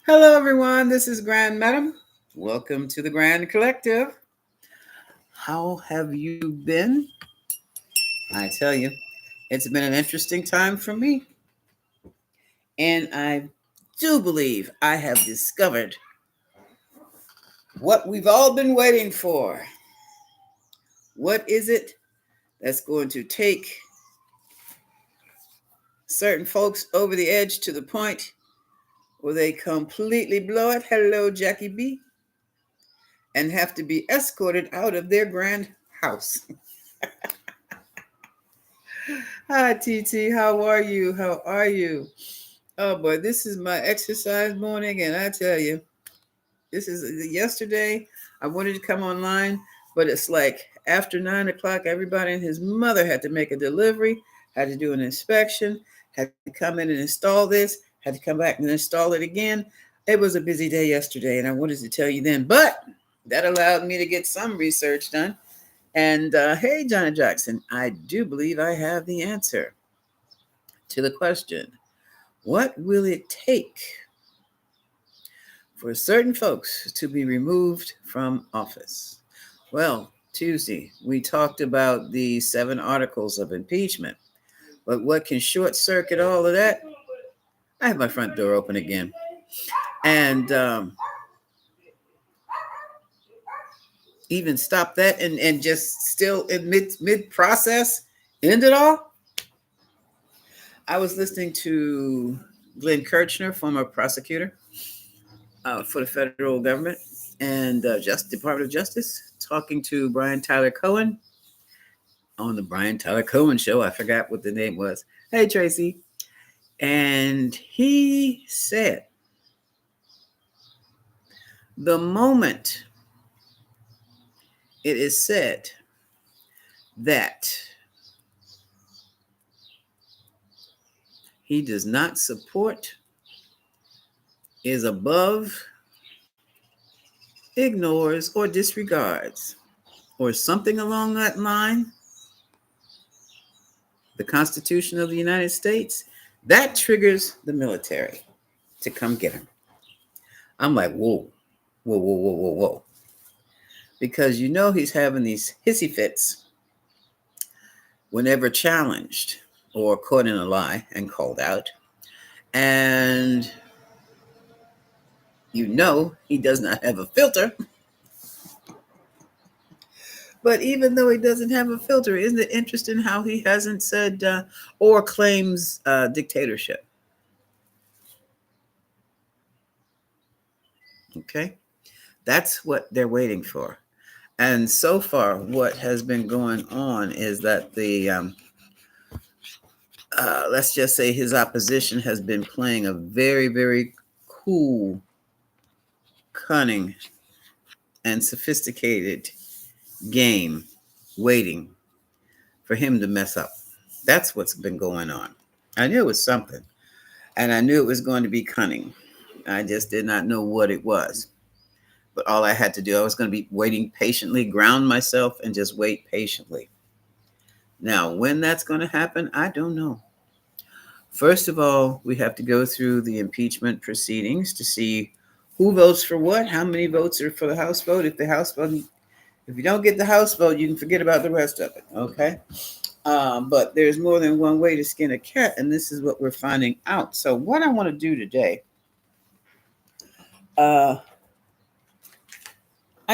Hello, everyone. This is Grand Madam. Welcome to the Grand Collective. How have you been? I tell you, it's been an interesting time for me. And I do believe I have discovered what we've all been waiting for. What is it that's going to take certain folks over the edge to the point where they completely blow it? Hello, Jackie B. And have to be escorted out of their grand house. Hi, TT. How are you? How are you? Oh boy, this is my exercise morning, and I tell you, this is yesterday. I wanted to come online, but it's like after 9 o'clock, everybody and his mother had to make a delivery, had to do an inspection, had to come in and install this, had to come back and install it again. It was a busy day yesterday, and I wanted to tell you then, but that allowed me to get some research done. And hey, Johnny Jackson, I do believe I have the answer to the question: what will it take for certain folks to be removed from office? Well, Tuesday, we talked about the 7 articles of impeachment, but what can short circuit all of that? I have my front door open again. And even stop that and just still in mid process end it all. I was listening to Glenn Kirchner, former prosecutor for the federal government and Department of Justice, talking to Brian Tyler Cohen on the Brian Tyler Cohen show. I forgot what the name was. Hey, Tracy. And he said, the moment it is said that he does not support, is above, ignores, or disregards, or something along that line, the Constitution of the United States, that triggers the military to come get him. I'm like, whoa, whoa, whoa, whoa, whoa, whoa. Because you know he's having these hissy fits whenever challenged or caught in a lie and called out. And you know he does not have a filter. But even though he doesn't have a filter, isn't it interesting how he hasn't said or claims dictatorship? Okay, that's what they're waiting for. And so far, what has been going on is that let's just say his opposition has been playing a very, very cool, cunning, and sophisticated game, waiting for him to mess up. That's what's been going on. I knew it was something, and I knew it was going to be cunning. I just did not know what it was. But all I had to do, I was going to be waiting patiently, ground myself, and just wait patiently. Now, when that's going to happen, I don't know. First of all, we have to go through the impeachment proceedings to see who votes for what, how many votes are for the House vote. If you don't get the House vote, you can forget about the rest of it. Okay. But there's more than one way to skin a cat, and this is what we're finding out. So, what I want to do today, I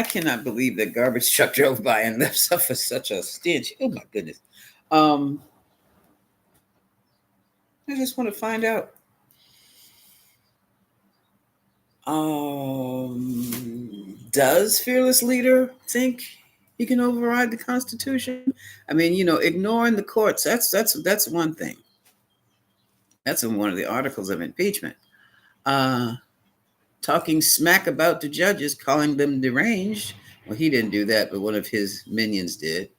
cannot believe that garbage truck drove by and left such a stench. Oh my goodness. I just want to find out. Does fearless leader think he can override the Constitution? I mean, ignoring the courts. That's one thing. That's in one of the articles of impeachment. Talking smack about the judges, calling them deranged. Well, he didn't do that, but one of his minions did,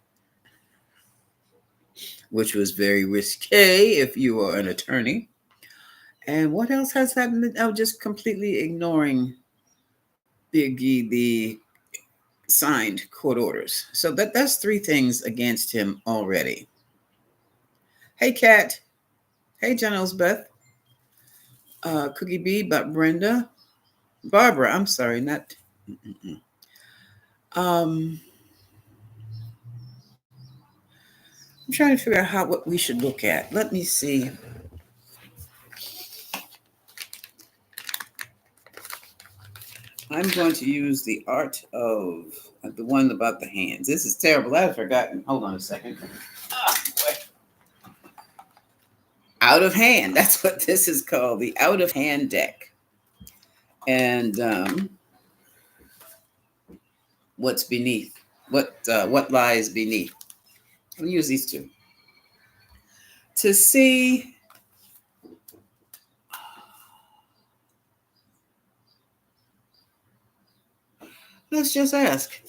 which was very risque if you are an attorney. And what else has happened? Oh, just completely ignoring the signed court orders. So that's 3 things against him already. Hey, Kat. Hey, John Elsbeth. Cookie B, but Brenda. Barbara, I'm sorry, not. Mm-mm. Um, I'm trying to figure out what we should look at. Let me see. I'm going to use the art of the one about the hands. This is terrible. I've forgotten. Hold on a second. Ah, boy. Out of hand. That's what this is called, the out of hand deck. And what's beneath? What lies beneath? I'll use these two to see. Let's just ask: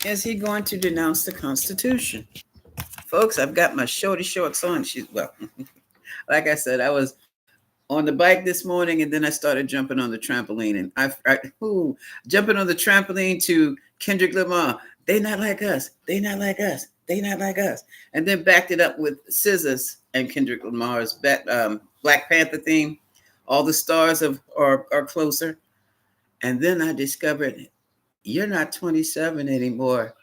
is he going to denounce the Constitution, folks? I've got my shorty shorts on. She's well, like I said, I was on the bike this morning, and then I started jumping on the trampoline, and jumping on the trampoline to Kendrick Lamar. They not like us. They not like us. They not like us. And then backed it up with scissors and Kendrick Lamar's Black Panther theme. All the stars are closer. And then I discovered you're not 27 anymore.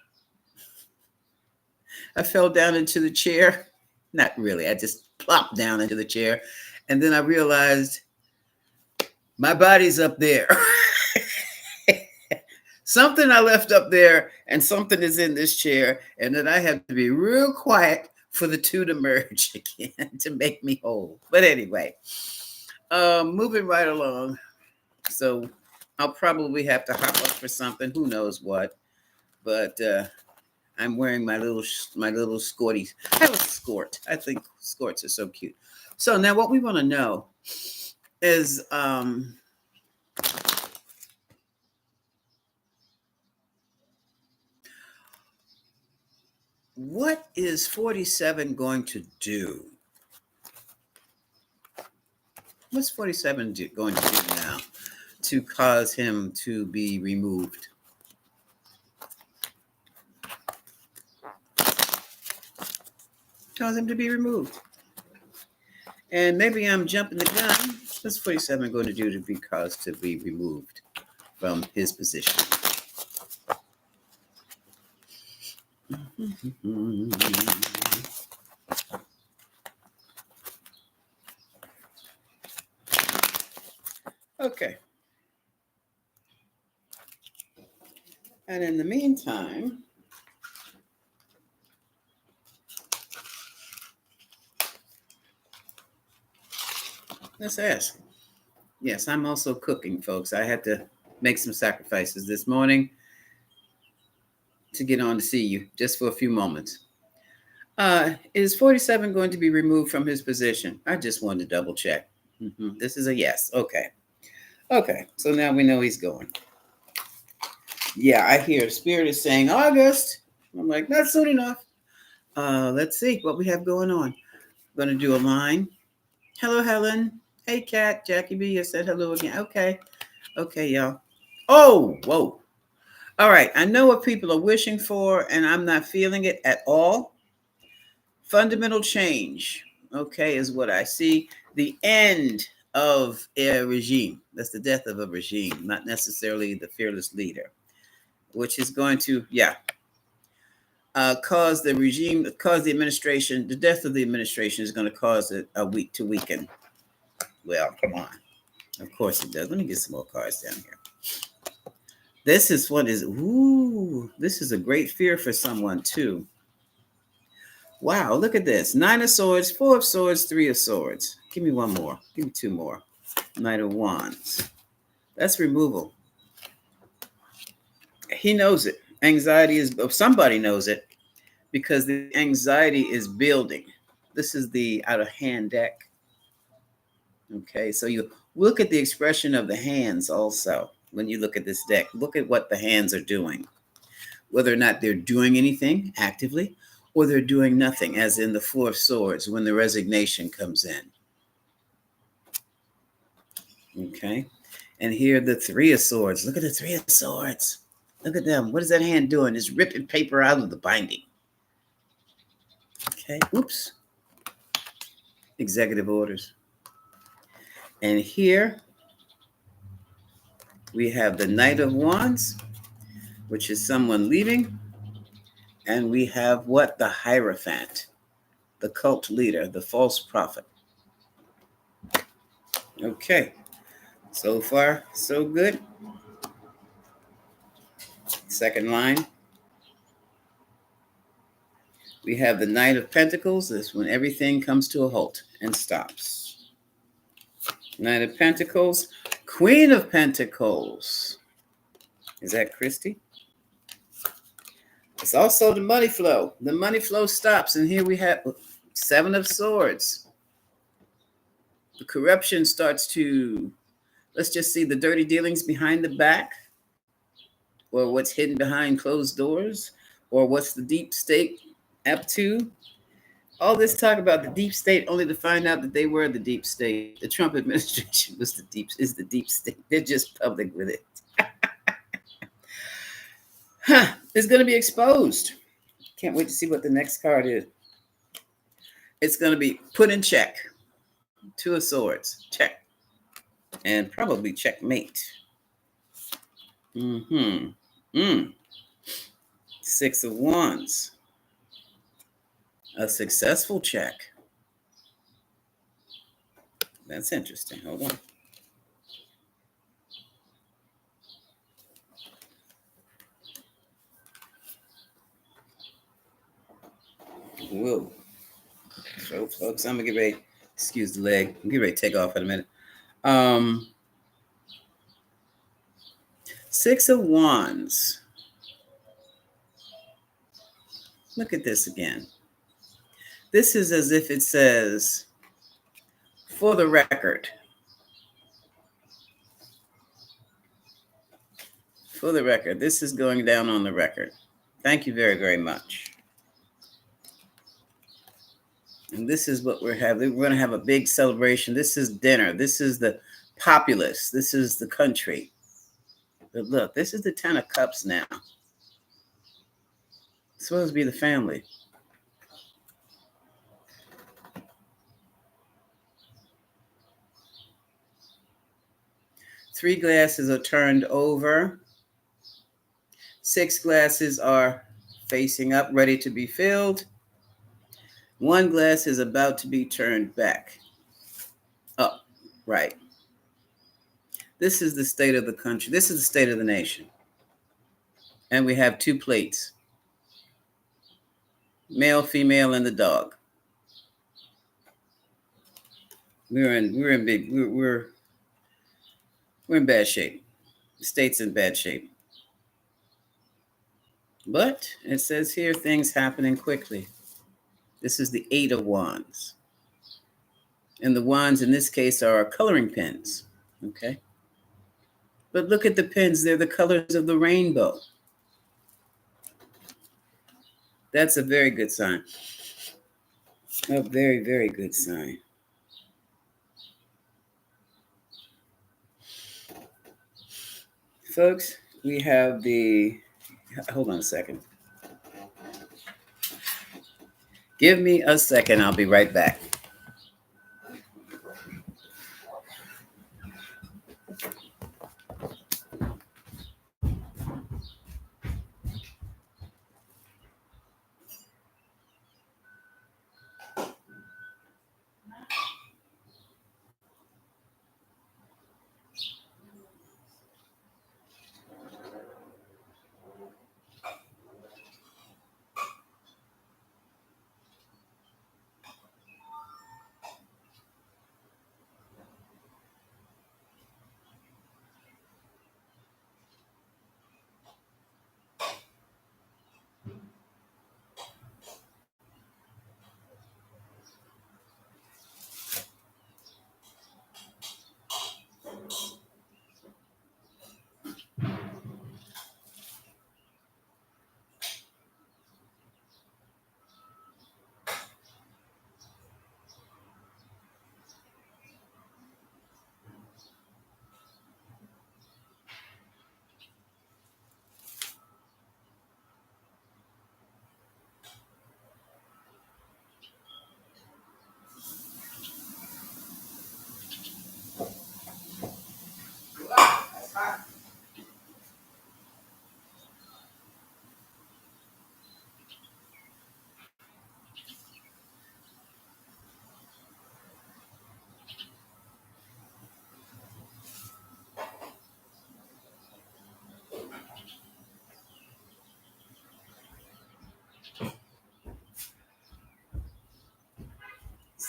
I fell down into the chair. Not really. I just plopped down into the chair. And then I realized my body's up there. Something I left up there and something is in this chair. And then I have to be real quiet for the two to merge again to make me whole. But anyway, moving right along. So I'll probably have to hop up for something. Who knows what? But I'm wearing my little skorties. I have a skort. I think skorts are so cute. So now what we want to know is what is 47 going to do? What's 47 going to do now to cause him to be removed? Cause him to be removed. And maybe I'm jumping the gun. What's 47 going to do to be caused to be removed from his position? Okay. And in the meantime, let's ask. Yes, I'm also cooking, folks. I had to make some sacrifices this morning to get on to see you just for a few moments. Is 47 going to be removed from his position? I just wanted to double check. This is a yes. Okay. Okay. So now we know he's going. Yeah, I hear Spirit is saying August. I'm like, not soon enough. Let's see what we have going on. I'm going to do a line. Hello, Helen. Hey, Kat. Jackie B. You said hello again. Okay. Okay, y'all. Oh, whoa. All right. I know what people are wishing for, and I'm not feeling it at all. Fundamental change, okay, is what I see. The end of a regime. That's the death of a regime, not necessarily the fearless leader, which is going to, cause the regime, cause the administration, the death of the administration is going to cause it a week to weaken. Well, come on. Of course it does. Let me get some more cards down here. This is what is, this is a great fear for someone too. Wow, look at this. 9 of Swords, 4 of Swords, 3 of Swords. Give me one more. Give me 2 more. Knight of Wands. That's removal. He knows it. Anxiety is, somebody knows it because the anxiety is building. This is the out of hand deck. Okay, so you look at the expression of the hands also when you look at this deck. Look at what the hands are doing, whether or not they're doing anything actively or they're doing nothing, as in the 4 of Swords when the resignation comes in. Okay, and here the 3 of Swords. Look at the 3 of Swords. Look at them. What is that hand doing? It's ripping paper out of the binding. Okay, oops. Executive orders. And here, We have the Knight of Wands, which is someone leaving. And we have what? The Hierophant, the cult leader, the false prophet. Okay, so far, so good. Second line. We have the Knight of Pentacles. This is when everything comes to a halt and stops. Knight of Pentacles. Queen of Pentacles. Is that Christy? It's also the money flow. The money flow stops. And here we have Seven of Swords. The corruption starts to, let's just see the dirty dealings behind the back, or what's hidden behind closed doors, or what's the deep state up to. All this talk about the deep state only to find out that they were the deep state. The Trump administration is the deep state. They're just public with it. It's going to be exposed. Can't wait to see what the next card is. It's going to be put in check. Two of Swords, check. And probably checkmate. Six of Wands. A successful check. That's interesting. Hold on. Whoa. So, folks, I'm going to get ready. Excuse the leg. I'm get ready to take off in a minute. Six of Wands. Look at this again. This is as if it says, for the record. For the record. This is going down on the record. Thank you very, very much. And this is what we're having. We're going to have a big celebration. This is dinner. This is the populace. This is the country. But look, this is the 10 of Cups now. It's supposed to be the family. Three glasses are turned over. Six glasses are facing up, ready to be filled. One glass is about to be turned back. Up, right. This is the state of the country. This is the state of the nation. And we have two plates. Male, female, and the dog. We're in bad shape. The state's in bad shape. But it says here things happening quickly. This is the Eight of Wands. And the wands in this case are coloring pens. Okay. But look at the pens. They're the colors of the rainbow. That's a very good sign. A very, very good sign. Folks, we have the, hold on a second. Give me a second. I'll be right back.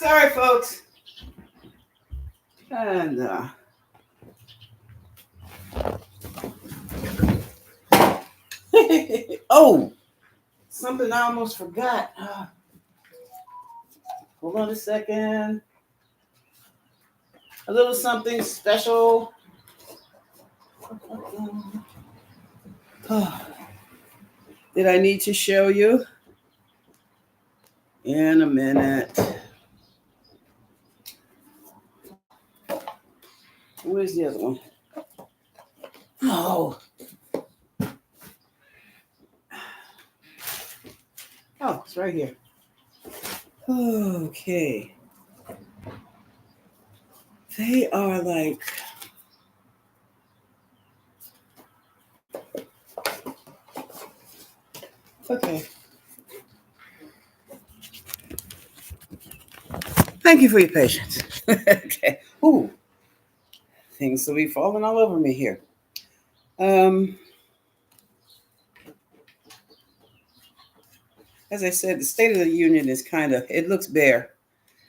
Sorry, folks. And oh, something I almost forgot. Hold on a second. A little something special. That I need to show you in a minute. Where's the other one? Oh. Oh, it's right here. Okay. They are like okay. Thank you for your patience. Okay. Ooh. Things will be falling all over me here. As I said, the State of the Union is it looks bare.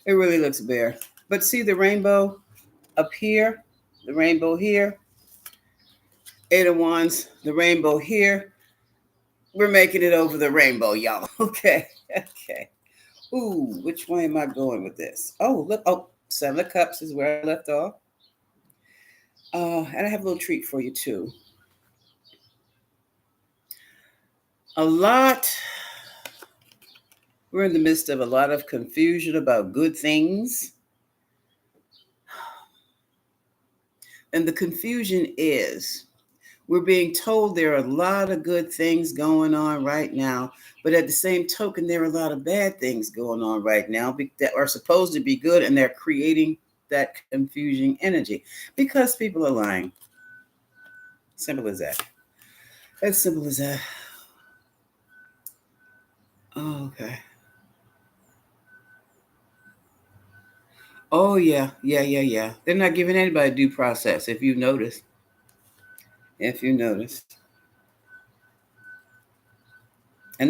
It really looks bare. But see the rainbow up here, the rainbow here, Eight of Wands, the rainbow here. We're making it over the rainbow, y'all. Okay. Okay. Ooh, which way am I going with this? Oh, look. Oh, Seven of Cups is where I left off. And I have a little treat for you, too. We're in the midst of a lot of confusion about good things. And the confusion is we're being told there are a lot of good things going on right now, but at the same token, there are a lot of bad things going on right now that are supposed to be good, and they're creating that confusing energy because people are lying. Simple as that. As simple as that. Oh, okay. Oh, yeah. They're not giving anybody due process, if you notice. And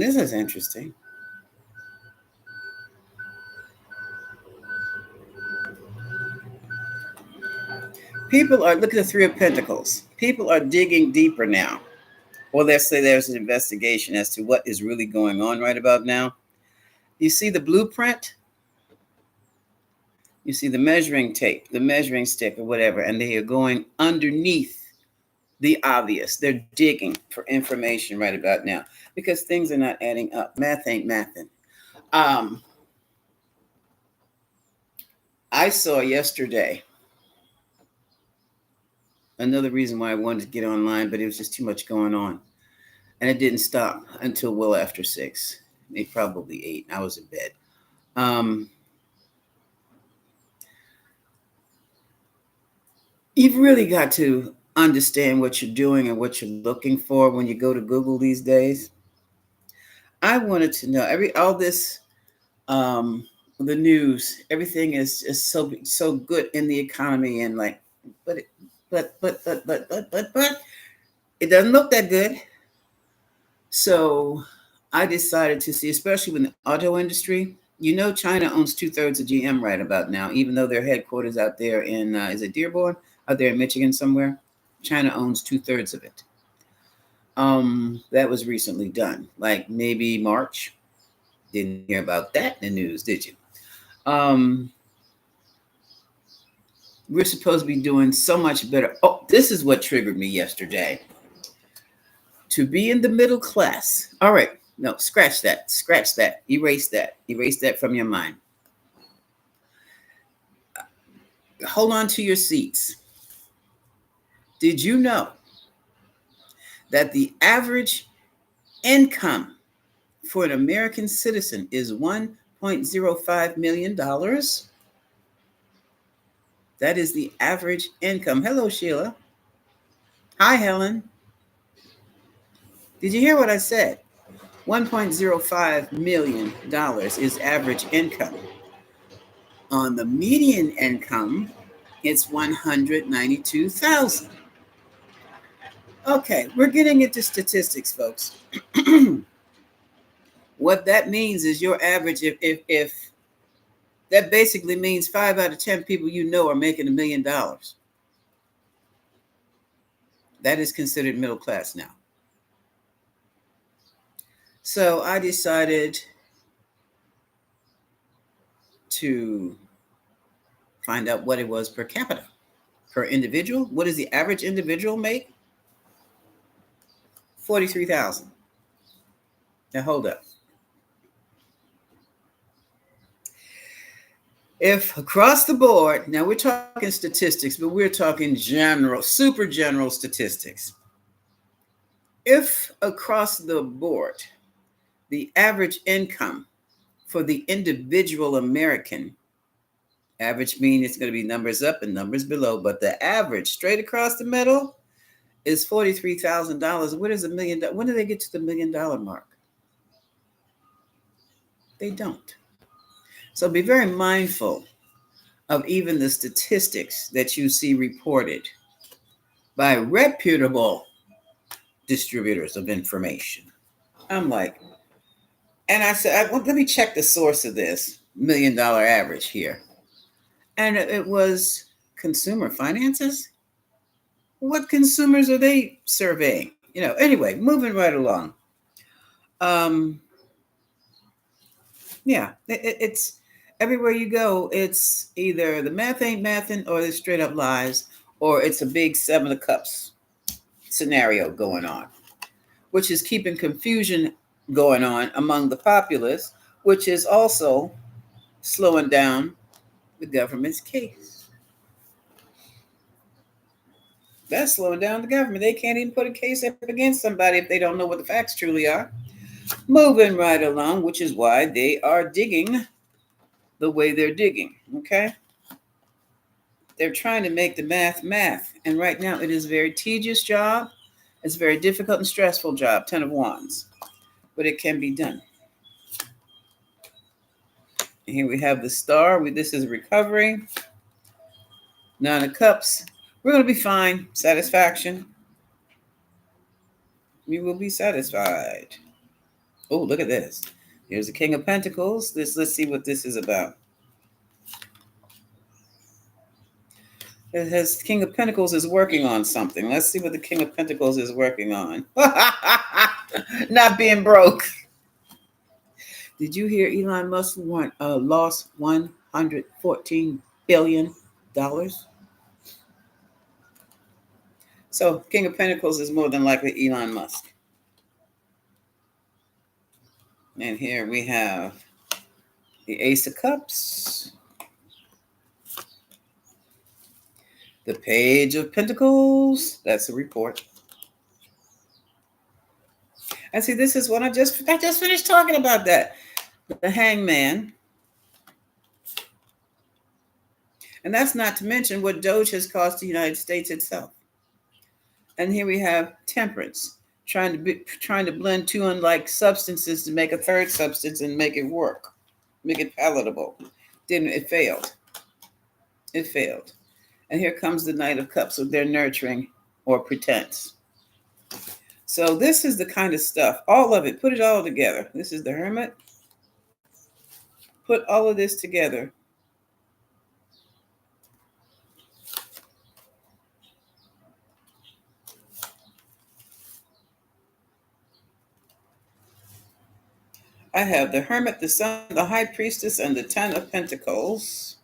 this is interesting. People are, look at the Three of Pentacles. People are digging deeper now. Well, let's say there's an investigation as to what is really going on right about now. You see the blueprint? You see the measuring tape, the measuring stick, or whatever, and they are going underneath the obvious. They're digging for information right about now because things are not adding up. Math ain't mathing. I saw yesterday another reason why I wanted to get online, but it was just too much going on. And it didn't stop until well after 6, maybe probably 8. I was in bed. You've really got to understand what you're doing and what you're looking for when you go to Google these days. I wanted to know all this, the news, everything is just so good in the economy, and like, but it doesn't look that good. So I decided to see, especially with the auto industry. You know, China owns 2/3 of GM right about now, even though their headquarters out there in is it Dearborn, out there in Michigan somewhere. China owns 2/3 of it. That was recently done, like maybe March. Didn't hear about that in the news, did you? We're supposed to be doing so much better. Oh, this is what triggered me yesterday. To be in the middle class. All right. No, scratch that. Erase that from your mind. Hold on to your seats. Did you know that the average income for an American citizen is $1.05 million? That is the average income. Hello, Sheila. Hi, Helen. Did you hear what I said? $1.05 million is average income. On the median income, it's $192,000. Okay, we're getting into statistics, folks. What that means is your average, if That basically means 5 out of 10 people you know are making $1 million. That is considered middle class now. So I decided to find out what it was per capita, per individual. What does the average individual make? 43,000. Now hold up. If across the board, now we're talking statistics, but we're talking general, super general statistics. If across the board, the average income for the individual American, average means it's going to be numbers up and numbers below, but the average straight across the middle is $43,000. What is $1 million? When do they get to the $1 million mark? They don't. So be very mindful of even the statistics that you see reported by reputable distributors of information. I'm like, and I said, let me check the source of this $1 million average here. And it was consumer finances. What consumers are they surveying? Anyway, moving right along. Yeah, it's everywhere you go, it's either the math ain't mathin' or it's straight up lies, or it's a big 7 of cups scenario going on, which is keeping confusion going on among the populace, which is also slowing down the government's case. That's slowing down the government. They can't even put a case up against somebody if they don't know what the facts truly are. Moving right along, which is why they are digging the way they're digging, okay? They're trying to make the math. And right now it is a very tedious job. It's a very difficult and stressful job, 10 of Wands. But it can be done. Here we have the star. This is recovery. 9 of Cups. We're going to be fine. Satisfaction. We will be satisfied. Oh, look at this. Here's the King of Pentacles. Let's see what this is about. It has King of Pentacles is working on something. Let's see what the King of Pentacles is working on. Not being broke. Did you hear Elon Musk lost $114 billion? So King of Pentacles is more than likely Elon Musk. And here we have the Ace of Cups. The Page of Pentacles. That's a report. And see, this is what I just finished talking about that. The Hangman. And that's not to mention what Doge has cost the United States itself. And here we have Temperance, trying to blend two unlike substances to make a third substance and make it work, make it palatable. It failed. It failed. And here comes the Knight of Cups with their nurturing or pretense. So this is the kind of stuff, all of it, put it all together. This is the Hermit. Put all of this together. I have the Hermit, the Sun, the High Priestess, and the 10 of Pentacles.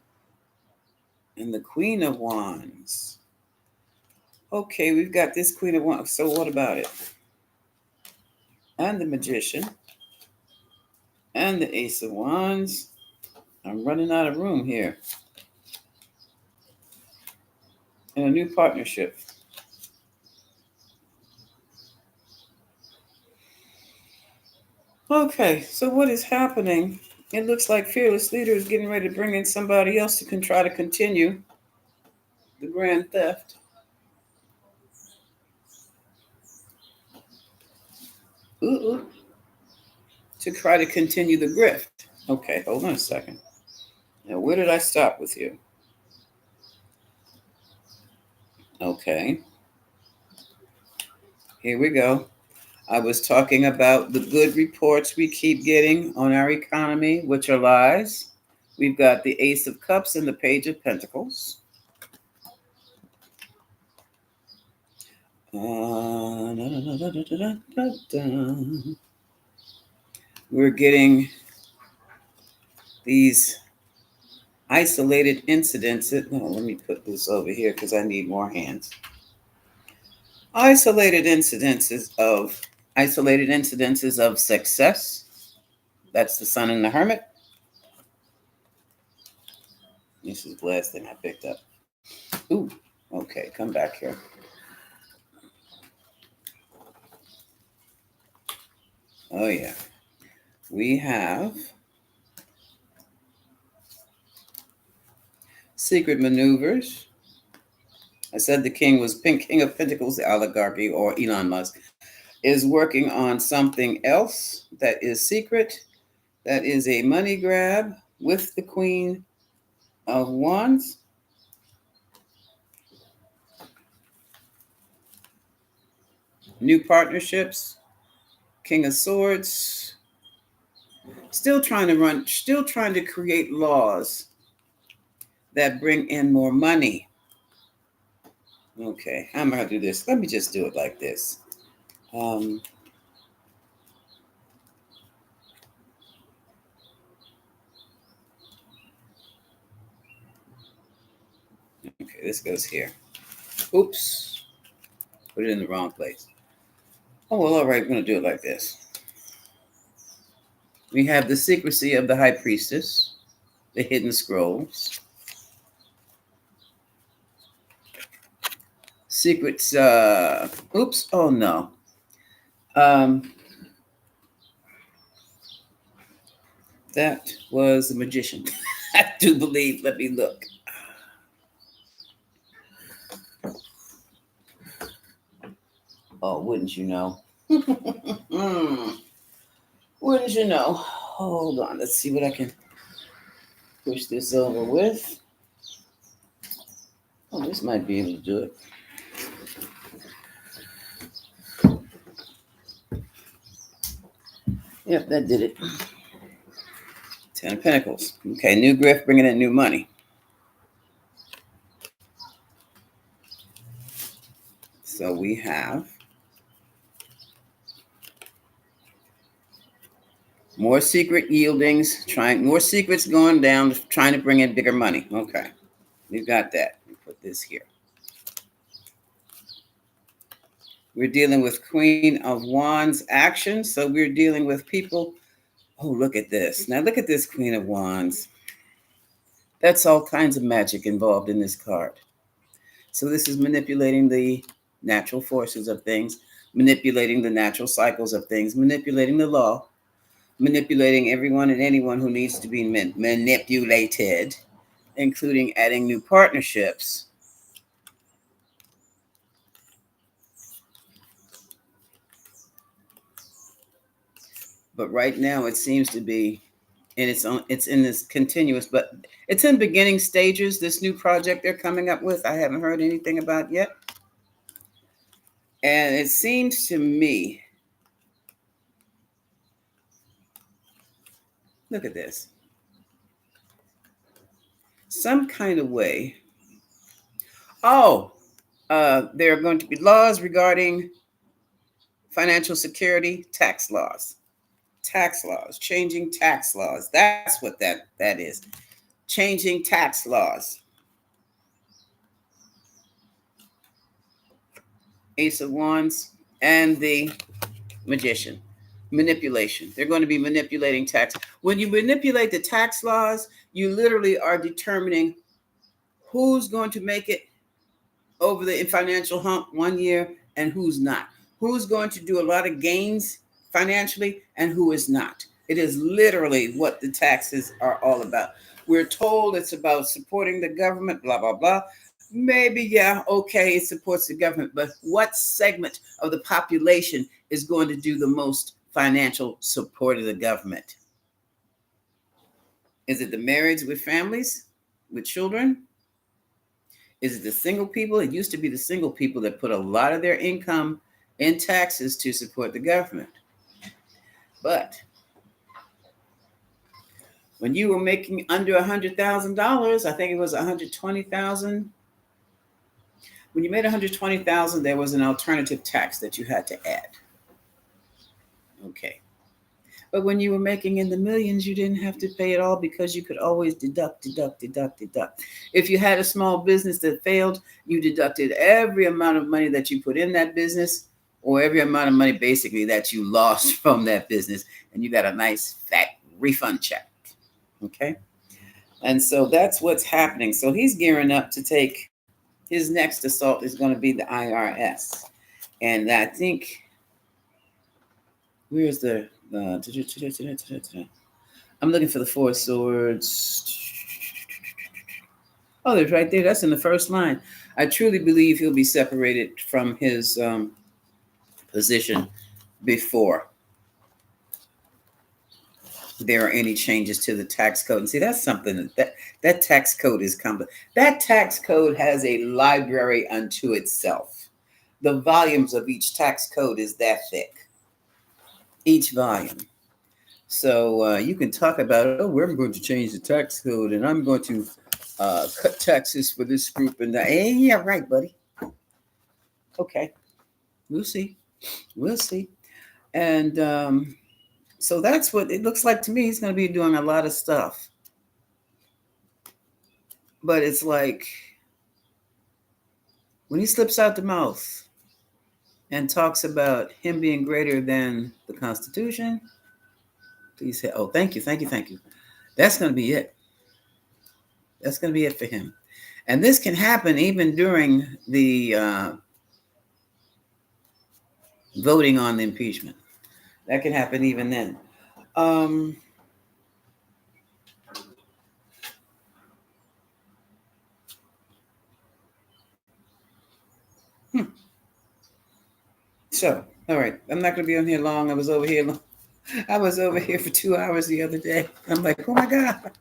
And the Queen of Wands. Okay, we've got this Queen of Wands. So what about it? And the Magician. And the Ace of Wands. I'm running out of room here. And a new partnership. Okay, so what is happening? It looks like Fearless Leader is getting ready to bring in somebody else who can try to continue the grand theft. To try to continue the grift. Okay, hold on a second. Now, where did I stop with you? Okay. Here we go. I was talking about the good reports we keep getting on our economy, which are lies. We've got the Ace of Cups and the Page of Pentacles. We're getting these isolated incidents. No, let me put this over here because I need more hands. Isolated incidences of success. That's the Sun and the Hermit. This is the last thing I picked up. Ooh, okay, come back here. Oh yeah. We have secret maneuvers. I said the king was King of Pentacles, the oligarchy, or Elon Musk, is working on something else that is secret, that is a money grab with the Queen of Wands. New partnerships, King of Swords, still trying to create laws that bring in more money. Okay, how am I going to do this? Let me just do it like this. Okay, this goes here. Oops, put it in the wrong place. Oh, well, all right, we're going to do it like this. We have the secrecy of the High Priestess, the hidden scrolls. Secrets, oops, oh no. That was the Magician. I do believe, let me look. Oh, wouldn't you know? Wouldn't you know? Hold on, let's see what I can push this over with. Oh, this might be able to do it. Yep, that did it. 10 of Pentacles. Okay, new grift bringing in new money. So we have more secret yieldings, more secrets going down, trying to bring in bigger money. Okay, we've got that. Let me put this here. We're dealing with Queen of Wands action. So we're dealing with people. Oh, look at this. Now look at this Queen of Wands. That's all kinds of magic involved in this card. So this is manipulating the natural forces of things, manipulating the natural cycles of things, manipulating the law, manipulating everyone and anyone who needs to be manipulated, including adding new partnerships. But right now it seems to be, and it's in this continuous, but it's in beginning stages, this new project they're coming up with. I haven't heard anything about yet. And it seems to me, look at this. Some kind of way. Oh, there are going to be laws regarding financial security, tax laws, changing tax laws. That's what that is. Changing tax laws. Ace of Wands and the Magician. Manipulation. They're going to be manipulating tax. When you manipulate the tax laws, you literally are determining who's going to make it over the financial hump 1 year and who's not. Who's going to do a lot of gains financially and who is not. It is literally what the taxes are all about. We're told it's about supporting the government, blah, blah, blah. Maybe, yeah, okay, it supports the government, but what segment of the population is going to do the most financial support of the government? Is it the marrieds with families, with children? Is it the single people? It used to be the single people that put a lot of their income in taxes to support the government. But When you were making under $100,000, I think it was 120,000. When you made 120,000, there was an alternative tax that you had to add. Okay. But when you were making in the millions, you didn't have to pay it all because you could always deduct. If you had a small business that failed, you deducted every amount of money that you put in that business, or every amount of money basically that you lost from that business, and you got a nice fat refund check. Okay. And so that's what's happening. So he's gearing up to take his next assault is going to be the IRS. And I think, where's the I'm looking for the Four Swords. Oh, there's right there. That's in the first line. I truly believe he'll be separated from his position before there are any changes to the tax code. And see, that's something that tax code is complex. That tax code has a library unto itself. The volumes of each tax code is that thick. Each volume. So you can talk about, oh, we're going to change the tax code, and I'm going to cut taxes for this group and that. Hey, yeah, right, buddy. Okay, we'll see. And so that's what it looks like to me. He's going to be doing a lot of stuff, but it's like when he slips out the mouth and talks about him being greater than the Constitution. Please say, oh, thank you. That's going to be it. That's going to be it for him. And this can happen even during the voting on the impeachment. That can happen even then. So, all right. I'm not going to be on here long. I was over here for 2 hours the other day. I'm like, oh my God.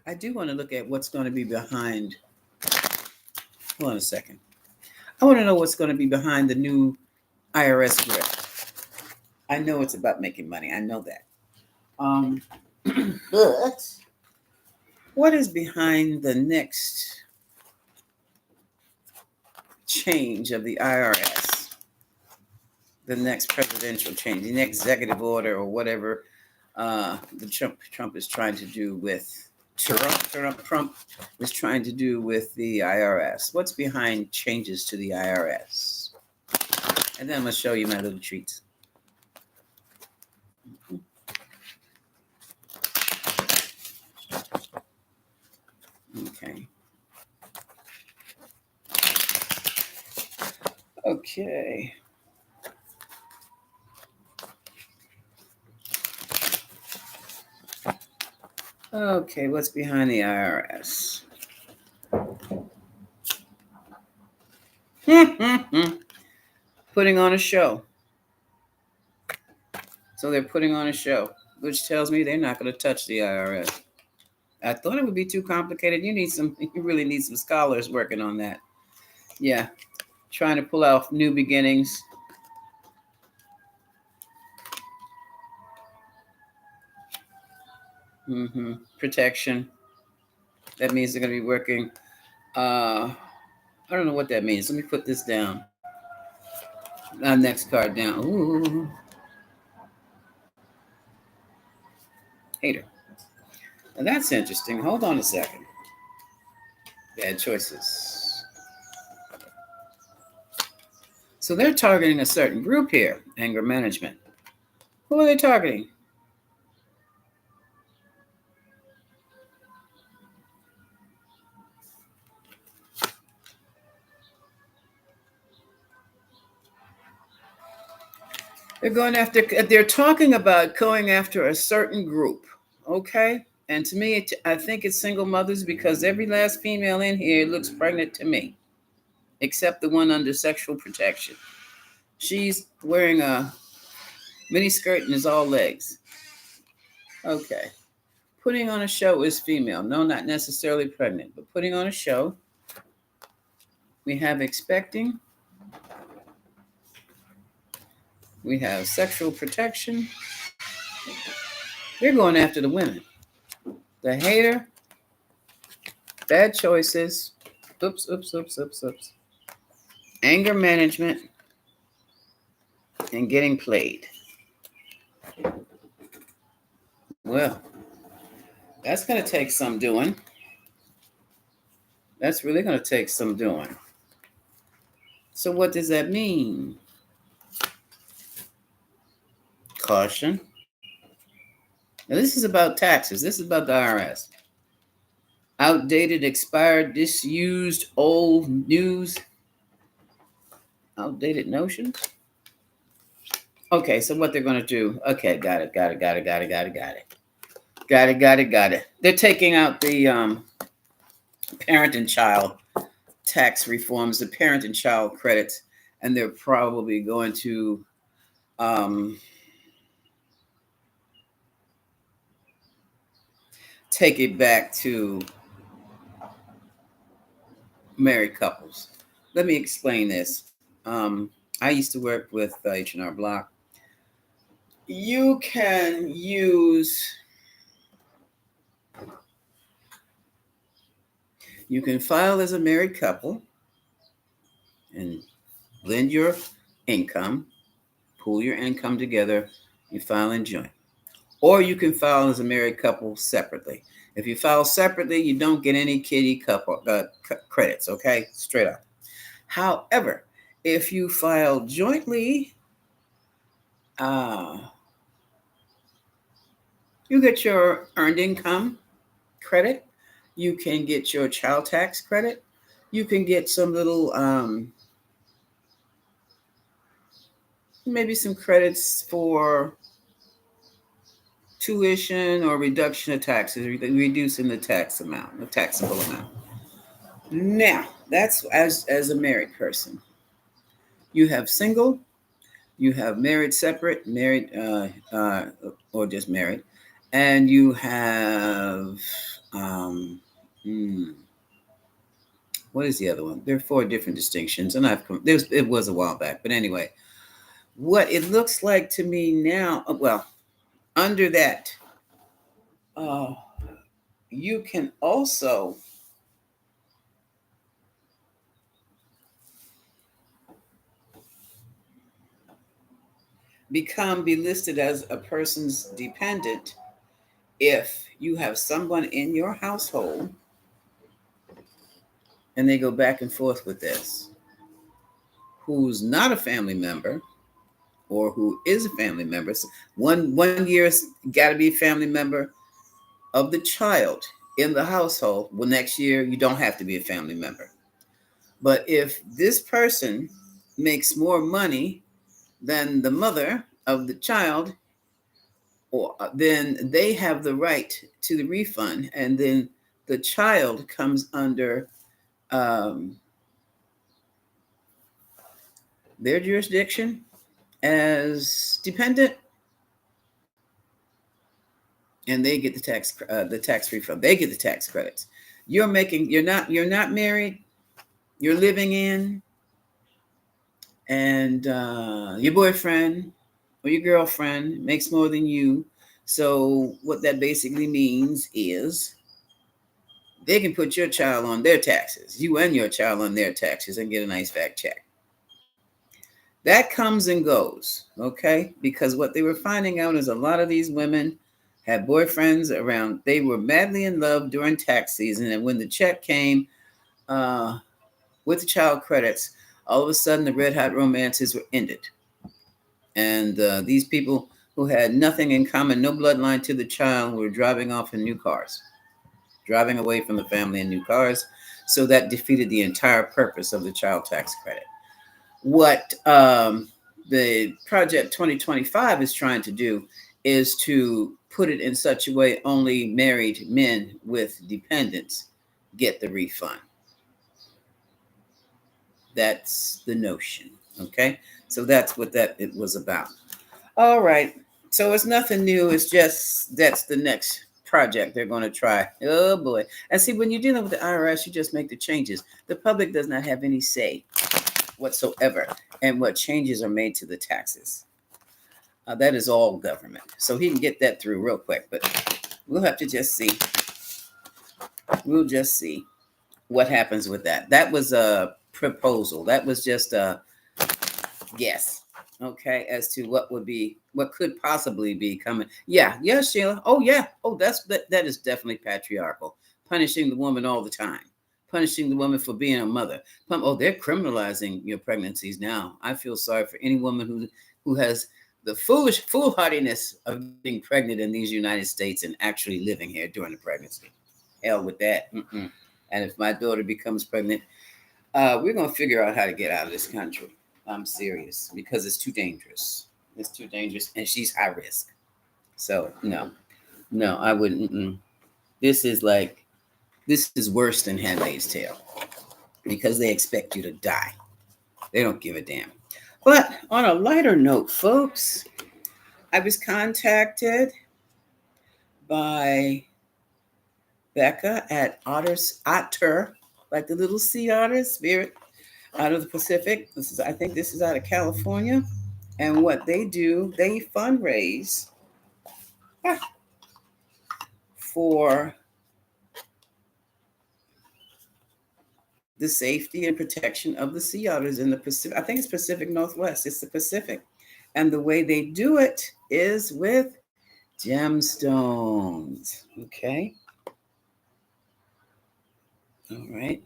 I do want to look at what's going to be behind. Hold on a second. I want to know what's going to be behind the new IRS grip. I know it's about making money. I know that. But what is behind the next change of the IRS? The next presidential change, the next executive order, or whatever the Trump is trying to do with Trump is trying to do with the IRS. What's behind changes to the IRS? And then I'm going to show you my little treats. Okay. Okay, what's behind the IRS? Putting on a show. So they're putting on a show, which tells me they're not going to touch the IRS. I thought it would be too complicated. You really need some scholars working on that. Yeah, trying to pull out new beginnings. Protection. That means they're going to be working. I don't know what that means. Let me put this down. Next card down. Ooh. Hater. Now that's interesting. Hold on a second. Bad choices. So they're targeting a certain group here, anger management. Who are they targeting? They're talking about going after a certain group, okay? And to me, I think it's single mothers because every last female in here looks pregnant to me, except the one under sexual protection. She's wearing a mini skirt and is all legs. Okay. Putting on a show is female. No, not necessarily pregnant, but putting on a show. We have expecting. We have sexual protection. They're going after the women. The hater, bad choices. Oops. Anger management and getting played. Well, that's going to take some doing. That's really going to take some doing. So what does that mean? Caution. Now, this is about taxes. This is about the IRS. Outdated, expired, disused, old news. Outdated notions. Okay, so what they're going to do. Okay, got it. They're taking out the parent and child tax reforms, the parent and child credits, and they're probably going to take it back to married couples. Let me explain this. I used to work with H&R Block. You can file as a married couple and blend your income, pool your income together, you file in joint. Or you can file as a married couple separately. If you file separately, you don't get any kiddie couple credits, okay? Straight up. However, if you file jointly, you get your earned income credit. You can get your child tax credit. You can get some little, maybe some credits for tuition or reduction of taxes, reducing the tax amount, the taxable amount. Now, that's as a married person. You have single, you have married separate, married or just married, and you have what is the other one? There are 4 different distinctions, and it was a while back, but anyway, what it looks like to me now, well, under that, you can also be listed as a person's dependent if you have someone in your household, and they go back and forth with this, who's not a family member or who is a family member. So one year's got to be a family member of the child in the household. Well, next year you don't have to be a family member. But if this person makes more money than the mother of the child, or then they have the right to the refund, and then the child comes under their jurisdiction as dependent, and they get the tax refund. They get the tax credits. You're not married. You're living in, and your boyfriend or your girlfriend makes more than you. So what that basically means is they can put your child on their taxes, you and your child on their taxes, and get a nice fat check. That comes and goes, okay? Because what they were finding out is a lot of these women had boyfriends around. They were madly in love during tax season, and when the check came with the child credits, all of a sudden the red hot romances were ended. And these people who had nothing in common, no bloodline to the child, were driving off in new cars, driving away from the family in new cars. So that defeated the entire purpose of the child tax credit. What the Project 2025 is trying to do is to put it in such a way only married men with dependents get the refund. That's the notion, okay? So that's what it was about. All right. So it's nothing new. It's just that's the next project they're going to try. Oh, boy. And see, when you're dealing with the IRS, you just make the changes. The public does not have any say whatsoever, and what changes are made to the taxes. That is all government. So he can get that through real quick, but we'll have to just see. We'll just see what happens with that. That was a proposal. That was just a guess, okay, as to what could possibly be coming. Yeah, Sheila. Oh yeah. Oh, that is definitely patriarchal. Punishing the woman all the time. Punishing the woman for being a mother. Oh, they're criminalizing your pregnancies now. I feel sorry for any woman who has the foolhardiness of being pregnant in these United States and actually living here during the pregnancy. Hell with that. Mm-mm. And if my daughter becomes pregnant, we're gonna figure out how to get out of this country. I'm serious because it's too dangerous. It's too dangerous, and she's high risk. So no, I wouldn't. This is worse than Handmaid's Tale because they expect you to die. They don't give a damn. But on a lighter note, folks, I was contacted by Becca at Otter, like the little sea otter spirit out of the Pacific. I think this is out of California. And what they do, they fundraise for the safety and protection of the sea otters in the Pacific. I think it's Pacific Northwest. It's the Pacific. And the way they do it is with gemstones. Okay. All right.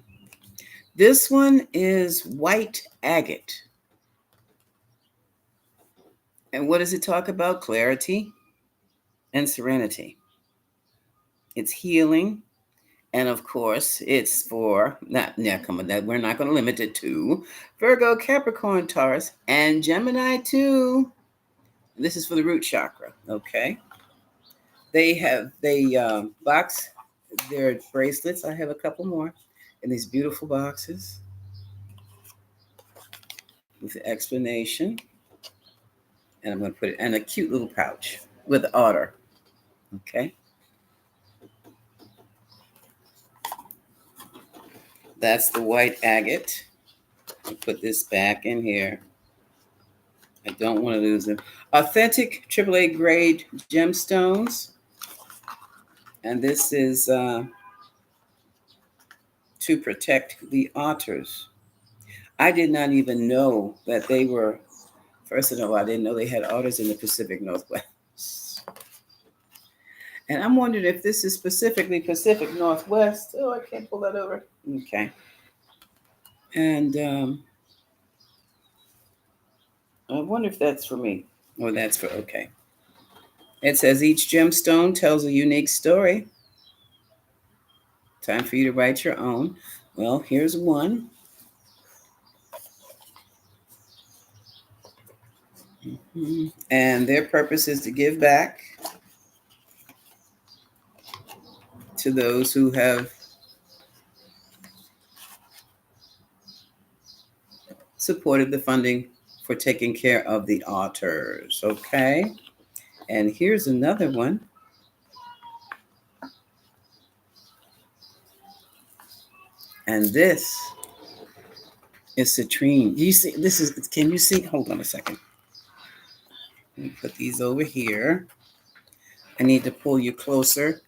This one is white agate. And what does it talk about? Clarity and serenity. It's healing. And of course, it's for not yeah, come on, that we're not going to limit it to Virgo, Capricorn, Taurus, and Gemini too. This is for the root chakra. Okay. They box their bracelets. I have a couple more in these beautiful boxes with the explanation. And I'm going to put it in a cute little pouch with the otter. Okay. That's the white agate. I'll put this back in here. I don't want to lose them. Authentic AAA grade gemstones. And this is to protect the otters. I did not even know that they were, first of all, I didn't know they had otters in the Pacific Northwest. And I'm wondering if this is specifically Pacific Northwest. Oh, I can't pull that over. Okay. And I wonder if that's for me or that's for, okay. It says each gemstone tells a unique story. Time for you to write your own. Well, here's one. Mm-hmm. And their purpose is to give back to those who have supported the funding for taking care of the otters. Okay. And here's another one. And this is citrine. You see, this is, can you see? Hold on a second. Let me put these over here. I need to pull you closer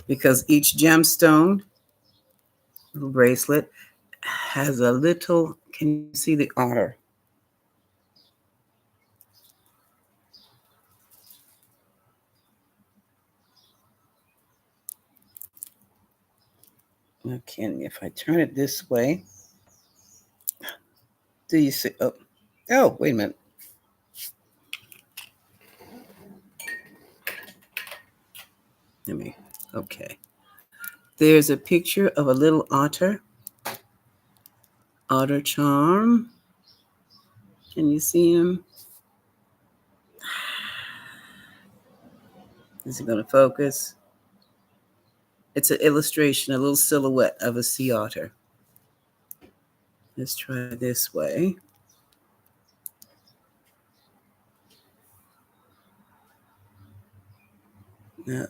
because each gemstone, little bracelet, has a little, can you see the otter? Okay, if I turn it this way, do you see? Oh, wait a minute. Okay. There's a picture of a little otter charm. Can you see him? Is it going to focus? It's an illustration, a little silhouette of a sea otter. Let's try this way. No.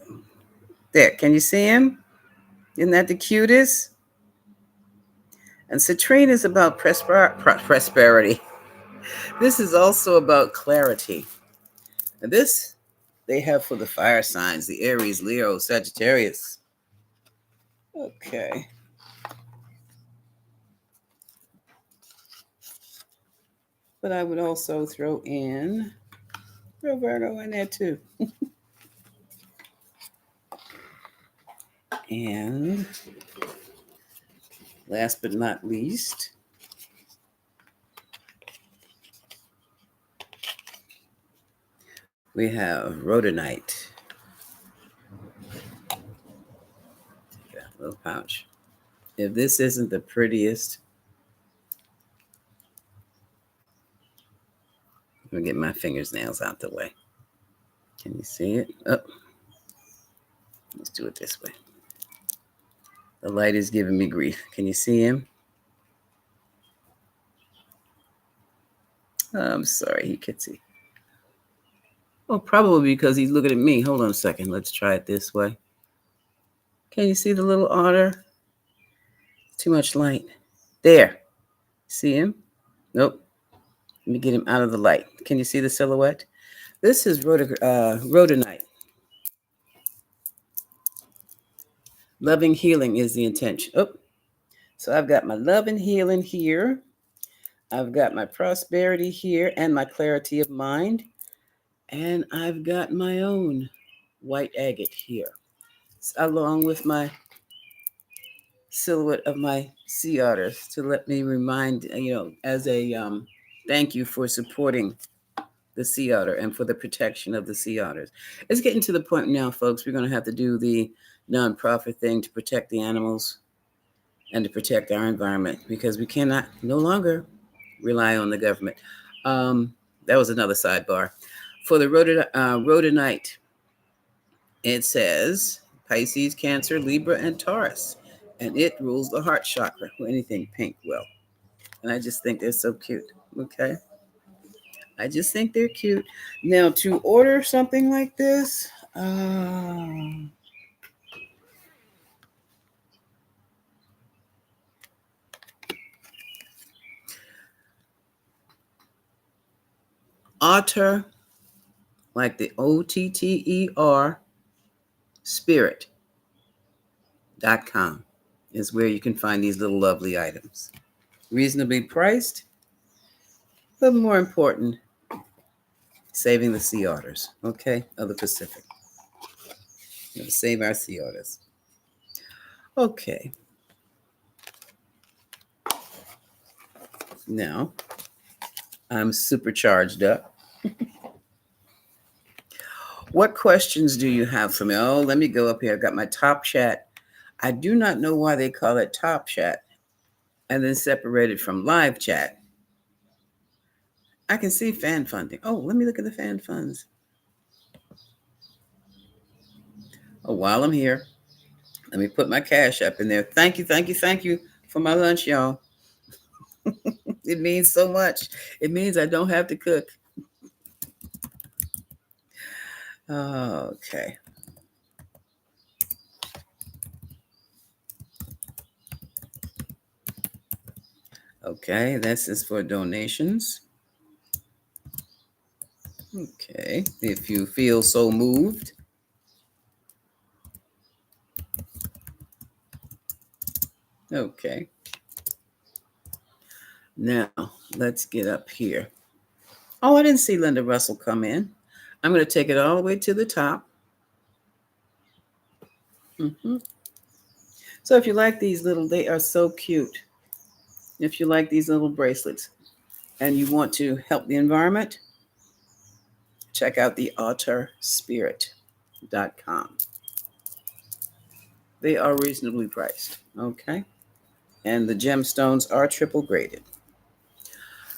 There, can you see him? Isn't that the cutest? And citrine is about prosperity. This is also about clarity. And this they have for the fire signs, the Aries, Leo, Sagittarius. Okay. But I would also throw Virgo in there too. And last but not least, we have rhodonite. Yeah, little pouch. If this isn't the prettiest, I'm gonna get my fingernails out the way. Can you see it? Oh, let's do it this way. The light is giving me grief. Can you see him? Oh, I'm sorry, he can see. Oh, probably because he's looking at me. Hold on a second. Let's try it this way. Can you see the little otter? Too much light. There. See him? Nope. Let me get him out of the light. Can you see the silhouette? This is rhodonite. Loving healing is the intention. Oh, so I've got my love and healing here. I've got my prosperity here and my clarity of mind. And I've got my own white agate here, along with my silhouette of my sea otters to let me remind, as a thank you for supporting the sea otter and for the protection of the sea otters. It's getting to the point now, folks, we're going to have to do the nonprofit thing to protect the animals and to protect our environment because we cannot no longer rely on the government. That was another sidebar. For the rhodonite, it says Pisces, Cancer, Libra, and Taurus. And it rules the heart chakra. Anything pink will. And I just think they're so cute. Okay. I just think they're cute. Now, to order something like this, otter, like the OTTER, spirit.com is where you can find these little lovely items. Reasonably priced, but more important, saving the sea otters, okay, of the Pacific. Save our sea otters. Okay. Now, I'm supercharged up. What questions do you have for me? Oh, let me go up here. I've got my top chat. I do not know why they call it top chat and then separated from live chat. I can see fan funding. Oh, let me look at the fan funds. Oh, while I'm here, let me put my cash up in there. Thank you, thank you, thank you for my lunch, y'all. It means so much. It means I don't have to cook. Okay. Okay, this is for donations. Okay, if you feel so moved. Okay. Now, let's get up here. Oh, I didn't see Linda Russell come in. I'm going to take it all the way to the top. So if you like these they are so cute. If you like these little bracelets and you want to help the environment, check out the otterspirit.com. They are reasonably priced, okay? And the gemstones are triple graded.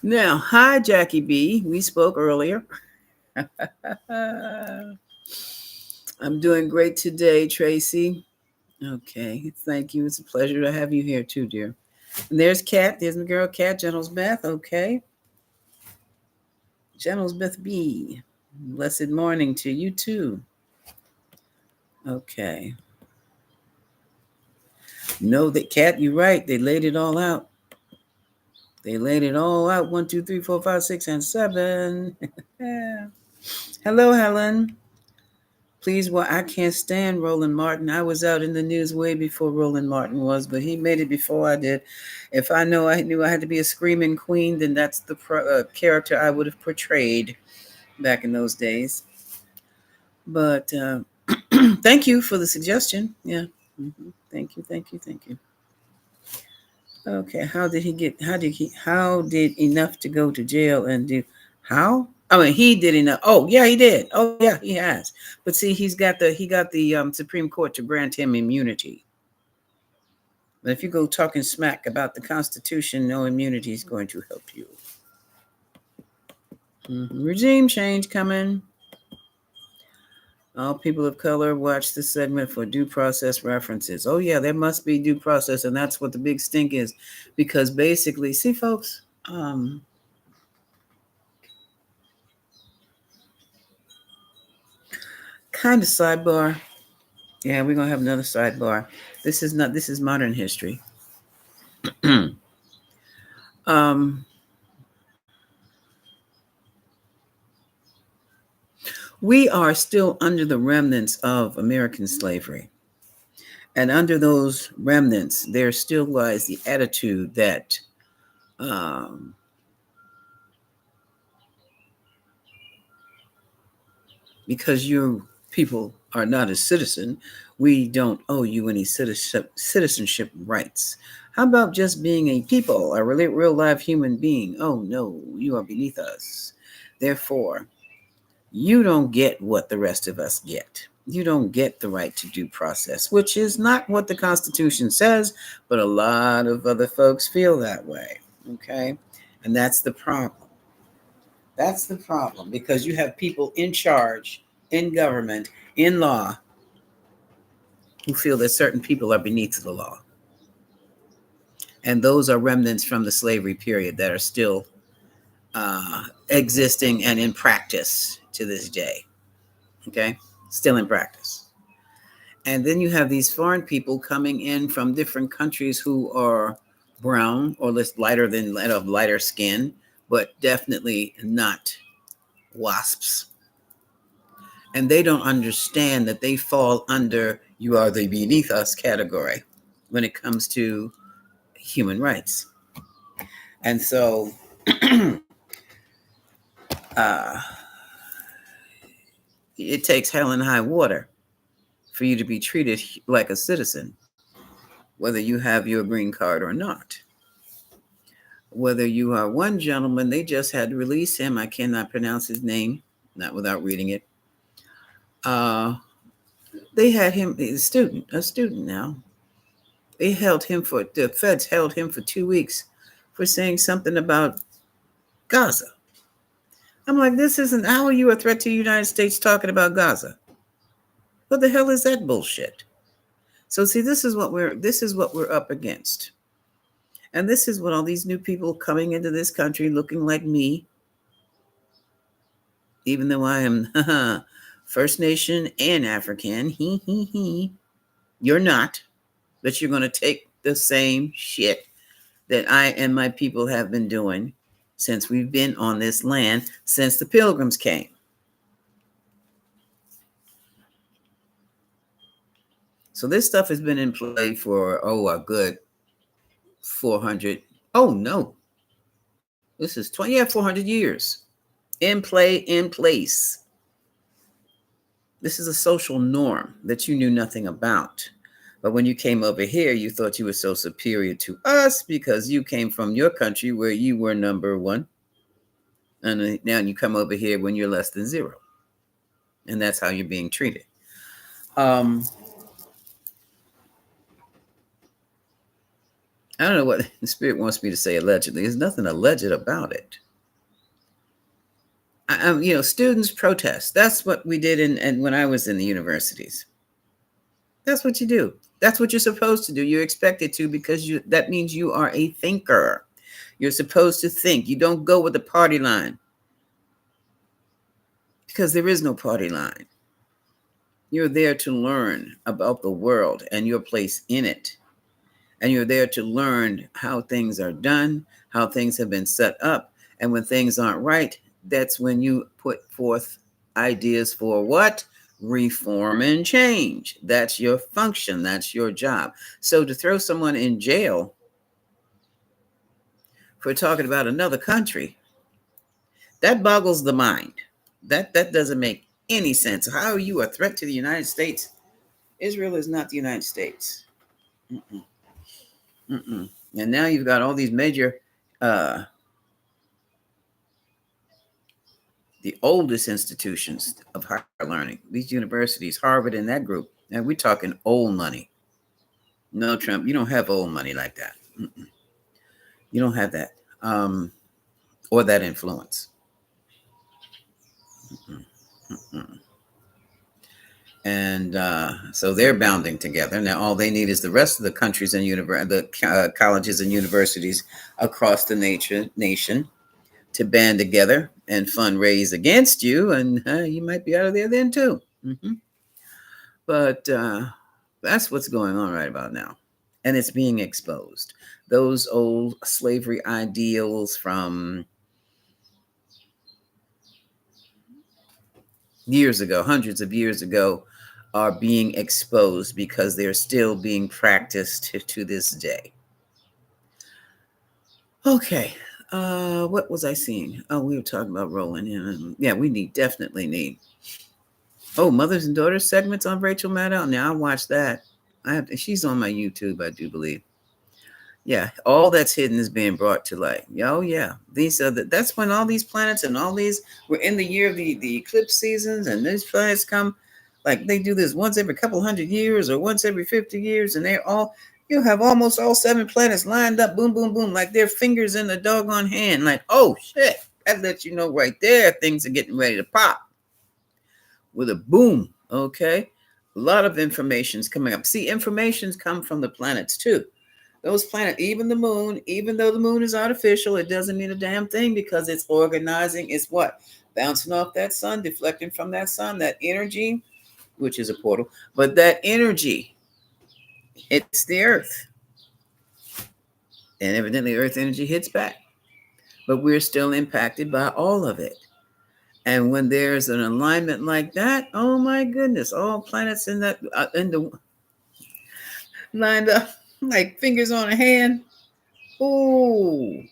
Now, hi, Jackie B. We spoke earlier. I'm doing great today, Tracy. Okay, thank you. It's a pleasure to have you here too, dear. And there's Kat. There's my girl, Kat Gentlesbeth. Okay. Gentlesbeth B. Blessed morning to you too. Okay. No, that Kat, you're right. They laid it all out. They laid it all out. 1, 2, 3, 4, 5, 6, and 7. Yeah. Hello, Helen. Please, well, I can't stand Roland Martin. I was out in the news way before Roland Martin was, but he made it before I did. If I knew I had to be a screaming queen, then that's the character I would have portrayed back in those days. But thank you for the suggestion. Yeah. Thank you. Thank you. Thank you. Okay. How did enough to go to jail and do, how? I mean, he did enough. Oh, yeah, he did. Oh, yeah, he has. But see, he got the Supreme Court to grant him immunity. But if you go talking smack about the Constitution, no immunity is going to help you. Regime change coming. All people of color watch this segment for due process references. Oh, yeah, there must be due process, and that's what the big stink is. Because basically, see, folks, kind of sidebar. Yeah, we're going to have another sidebar. This is modern history. We are still under the remnants of American slavery. And under those remnants, there still lies the attitude that because you people are not a citizen, we don't owe you any citizenship rights. How about just being a people, a real live human being? Oh, no, you are beneath us. Therefore, you don't get what the rest of us get. You don't get the right to due process, which is not what the Constitution says, but a lot of other folks feel that way. Okay? And that's the problem. That's the problem because you have people in charge, in government, in law, who feel that certain people are beneath the law. And those are remnants from the slavery period that are still existing and in practice to this day. Okay? Still in practice. And then you have these foreign people coming in from different countries who are brown or less lighter skin, but definitely not wasps. And they don't understand that they fall under you are the beneath us category when it comes to human rights. And so it takes hell and high water for you to be treated like a citizen, whether you have your green card or not. Whether you are one gentleman, they just had to release him. I cannot pronounce his name, not without reading it. They had him, a student now. The feds held him for 2 weeks for saying something about Gaza. I'm like, how are you a threat to the United States talking about Gaza? What the hell is that bullshit? So see, this is what we're up against. And this is what all these new people coming into this country looking like me, even though I am First Nation and African, you're not, but you're going to take the same shit that I and my people have been doing since we've been on this land, since the Pilgrims came. So this stuff has been in play for, a good 400. Oh, no. This is 400 years. In place. This is a social norm that you knew nothing about. But when you came over here, you thought you were so superior to us because you came from your country where you were number one. And now you come over here when you're less than zero. And that's how you're being treated. I don't know what the spirit wants me to say allegedly. There's nothing alleged about it. Students protest. That's what we did and when I was in the universities. That's what you do. That's what you're supposed to do. You're expected to because that means you are a thinker. You're supposed to think. You don't go with the party line because there is no party line. You're there to learn about the world and your place in it. And you're there to learn how things are done, how things have been set up. And when things aren't right, that's when you put forth ideas for what? Reform and change. That's your function. That's your job. So to throw someone in jail for talking about another country, that boggles the mind. That doesn't make any sense. How are you a threat to the United States? Israel is not the United States. Mm-mm, mm-mm. And now you've got all these major, the oldest institutions of higher learning, these universities, Harvard and that group. And we're talking old money. No, Trump, you don't have old money like that. Mm-mm. You don't have that, or that influence. Mm-mm, mm-mm. And so they're bounding together. Now, all they need is the rest of the countries and the colleges and universities across the nation to band together and fundraise against you, and you might be out of there then too. Mm-hmm. But that's what's going on right about now, and it's being exposed. Those old slavery ideals from years ago, hundreds of years ago, are being exposed because they're still being practiced to this day. Okay. What was I seeing? Oh, we were talking about rolling in. Yeah, definitely need. Oh, mothers and daughters segments on Rachel Maddow. Now I watched that. She's on my YouTube, I do believe. Yeah, all that's hidden is being brought to light. Oh yeah, these are that's when all these planets and all these we're in the year of the eclipse seasons, and these planets come like they do this once every couple hundred years or once every 50 years, and they're all you have almost all 7 planets lined up, boom, boom, boom, like their fingers in the doggone hand. Like, oh shit, that lets you know right there things are getting ready to pop with a boom. Okay, a lot of information's coming up. See, information's come from the planets too. Those planets, even the moon, even though the moon is artificial, it doesn't mean a damn thing because it's organizing. It's what? Bouncing off that sun, deflecting from that sun, that energy, which is a portal, but that energy hits the earth. And evidently, earth energy hits back. But we're still impacted by all of it. And when there's an alignment like that, oh my goodness, all planets in that in the lined up like fingers on a hand. Ooh.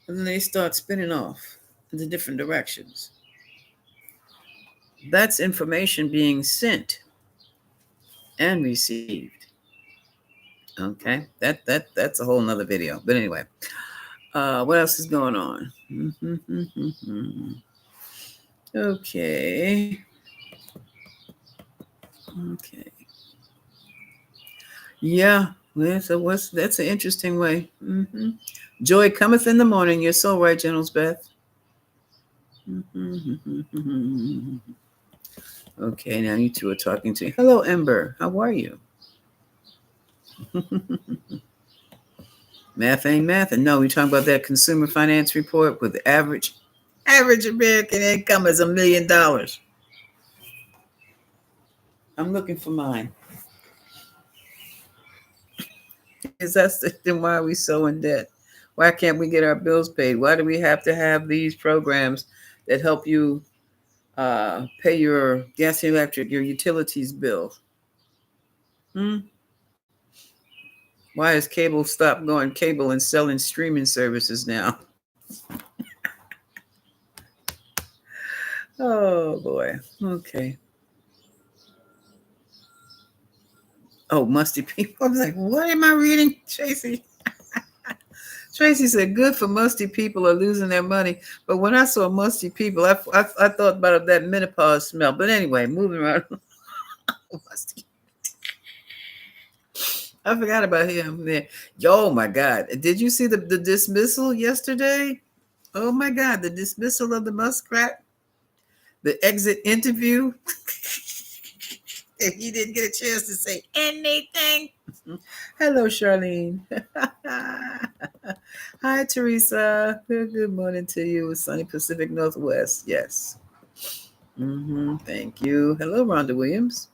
And then they start spinning off into different directions. That's information being sent and received. Okay, that's a whole nother video. But anyway, what else is going on? Okay. Okay. Yeah. Well, so that's an interesting way. Mm-hmm. Joy cometh in the morning. You're so right, Generals Beth. Mm-hmm. Okay, now you two are talking to you. Hello, Ember. How are you? Math ain't math. And no, we're talking about that consumer finance report with the average American income is $1 million. I'm looking for mine. Is that then why are we so in debt? Why can't we get our bills paid? Why do we have to have these programs that help you pay your gas and electric, your utilities bill? Why has cable stopped going cable and selling streaming services now? Oh boy. Okay. Oh, musty people. I was like, what am I reading, Tracy? Tracy said, good for musty people are losing their money. But when I saw musty people, I thought about that menopause smell. But anyway, moving right on. Musty. I forgot about him there. Oh my God. Did you see the dismissal yesterday? Oh my God, the dismissal of the muskrat, the exit interview. If he didn't get a chance to say anything. Hello, Charlene. Hi, Teresa. Good morning to you. Sunny Pacific Northwest. Yes. Thank you. Hello, Rhonda Williams.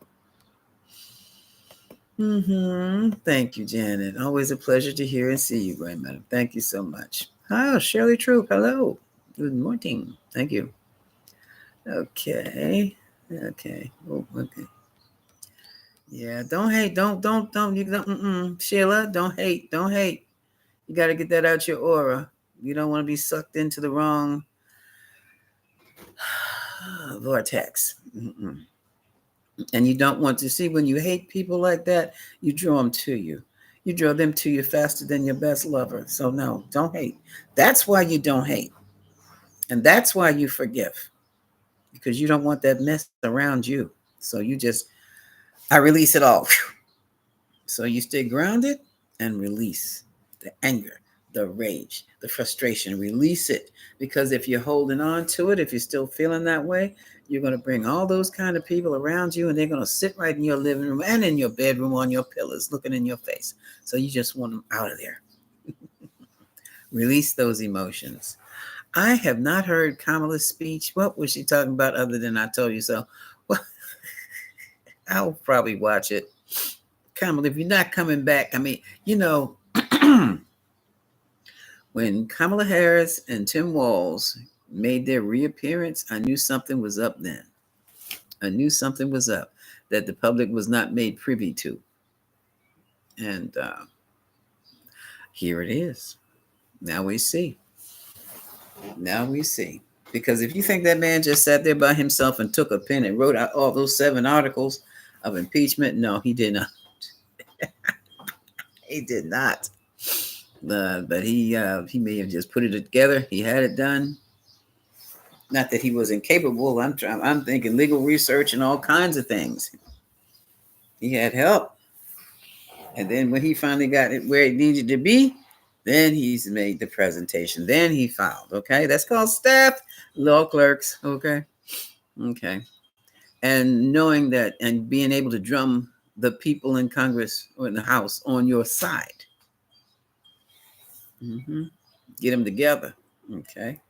Thank you, Janet. Always a pleasure to hear and see you, great madam. Thank you so much. Oh, Shirley Troop. Hello. Good morning. Thank you. Okay. Okay. Oh, okay. Yeah. Don't hate. Don't. You don't. Sheila, don't hate. Don't hate. You got to get that out your aura. You don't want to be sucked into the wrong vortex. And you don't want to see when you hate people like that, you draw them to you. You draw them to you faster than your best lover. So, no, don't hate. That's why you don't hate. And that's why you forgive, because you don't want that mess around you. So, you just, I release it all. So, you stay grounded and release the anger, the rage, the frustration. Release it, because if you're holding on to it, if you're still feeling that way, you're going to bring all those kind of people around you, and they're going to sit right in your living room and in your bedroom on your pillows looking in your face. So you just want them out of there. Release those emotions. I have not heard Kamala's speech. What was she talking about other than I told you so? Well, I'll probably watch it. Kamala, if you're not coming back, I mean, when Kamala Harris and Tim Walz made their reappearance, I knew something was up then. I knew something was up that the public was not made privy to. And here it is. Now we see. Now we see. Because if you think that man just sat there by himself and took a pen and wrote out all those 7 articles of impeachment, no, he did not. He did not. But he may have just put it together. He had it done. Not that he was incapable. I'm thinking legal research and all kinds of things. He had help. And then when he finally got it where it needed to be, then he's made the presentation. Then he filed. Okay. That's called staff law clerks. Okay. Okay. And knowing that and being able to drum the people in Congress or in the House on your side. Get them together. Okay.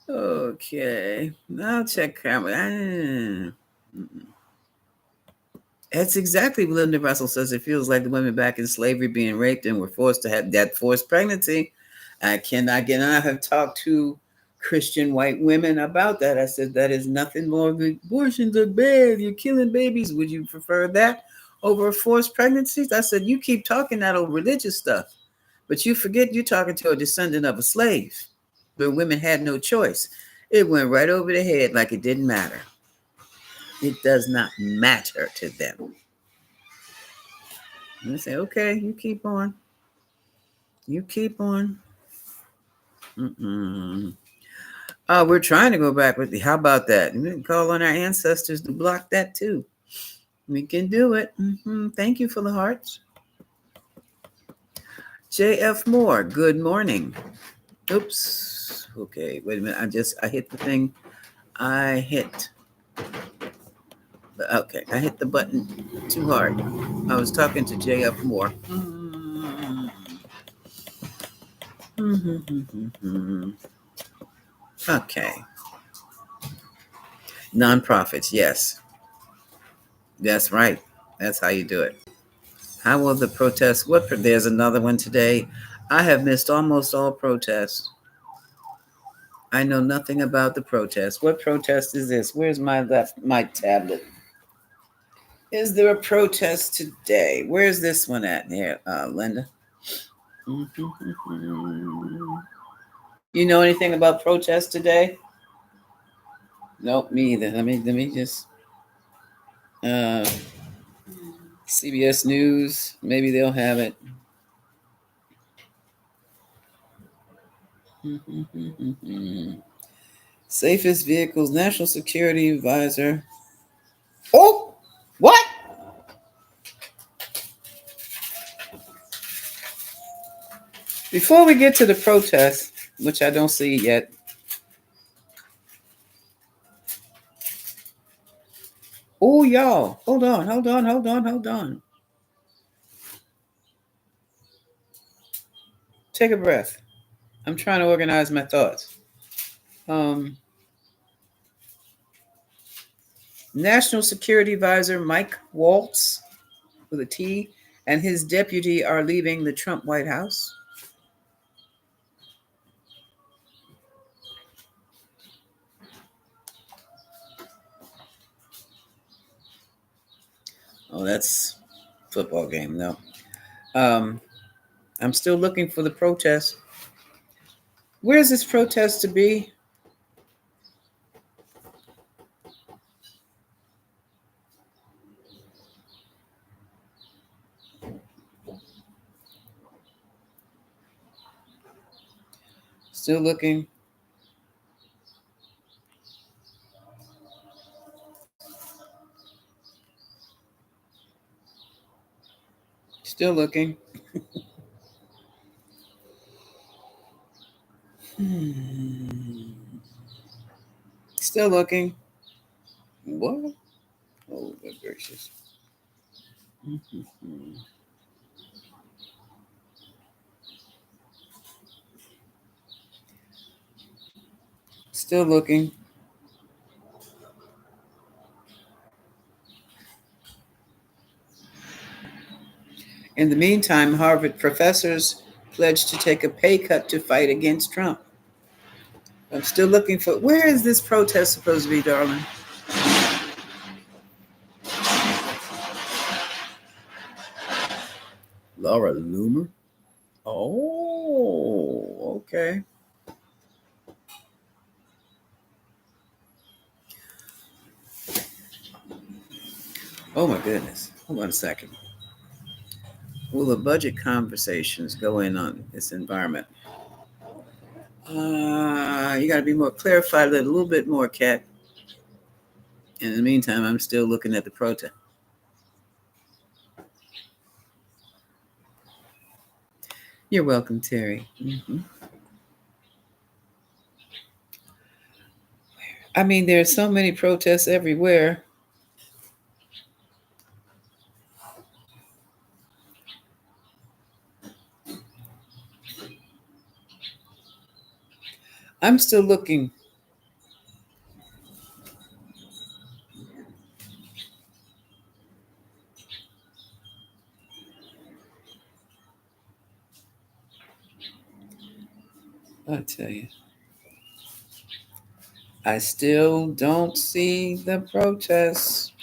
Okay. Now check camera. That's exactly what Linda Russell says. It feels like the women back in slavery being raped and were forced to have that forced pregnancy. I have talked to Christian white women about that. I said, that is nothing more than abortions are bad. You're killing babies. Would you prefer that over forced pregnancies? I said, you keep talking that over religious stuff, but you forget you're talking to a descendant of a slave where women had no choice. It went right over their head like it didn't matter. It does not matter to them. And I say, okay, you keep on. You keep on. We're trying to go back with the, how about that? We can call on our ancestors to block that too. We can do it. Thank you for the hearts. J.F. Moore, good morning. Oops. Okay, wait a minute. I hit the thing. Okay, I hit the button too hard. I was talking to J.F. Moore. Okay. Nonprofits, yes. That's right. That's how you do it. How will the protests? There's another one today. I have missed almost all protests. I know nothing about the protest. What protest is this? Where's my tablet? Is there a protest today? Where's this one at here, Linda? You know anything about protests today? Nope, me either. Let me just CBS News. Maybe they'll have it. Safest vehicles, National Security Advisor. Oh, what? Before we get to the protest, which I don't see yet. Oh, y'all. Hold on. Take a breath. I'm trying to organize my thoughts. National Security Advisor Mike Waltz with a T, and his deputy are leaving the Trump White House. Oh, that's football game. No. I'm still looking for the protest. Where's this protest to be? Still looking. Still looking. Still looking. What? Oh, good gracious. Still looking. In the meantime, Harvard professors pledged to take a pay cut to fight against Trump. I'm still looking for, where is this protest supposed to be, darling? Laura Loomer? Oh, okay. Oh my goodness. Hold on a second. Will the budget conversations go in on this environment? You got to be more clarified, a little bit more, Kat. In the meantime, I'm still looking at the protest. You're welcome, Terry. I mean, there's so many protests everywhere. I'm still looking. I tell you, I still don't see the protests.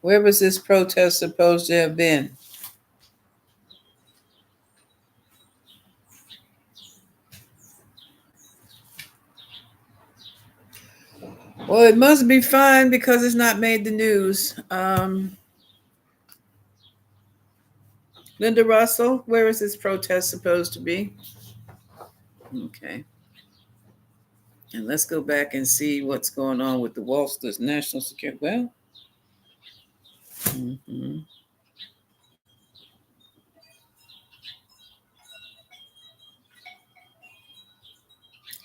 Where was this protest supposed to have been? Well, it must be fine because it's not made the news. Linda Russell, where is this protest supposed to be? Okay. And let's go back and see what's going on with the Wall Street national security. Well,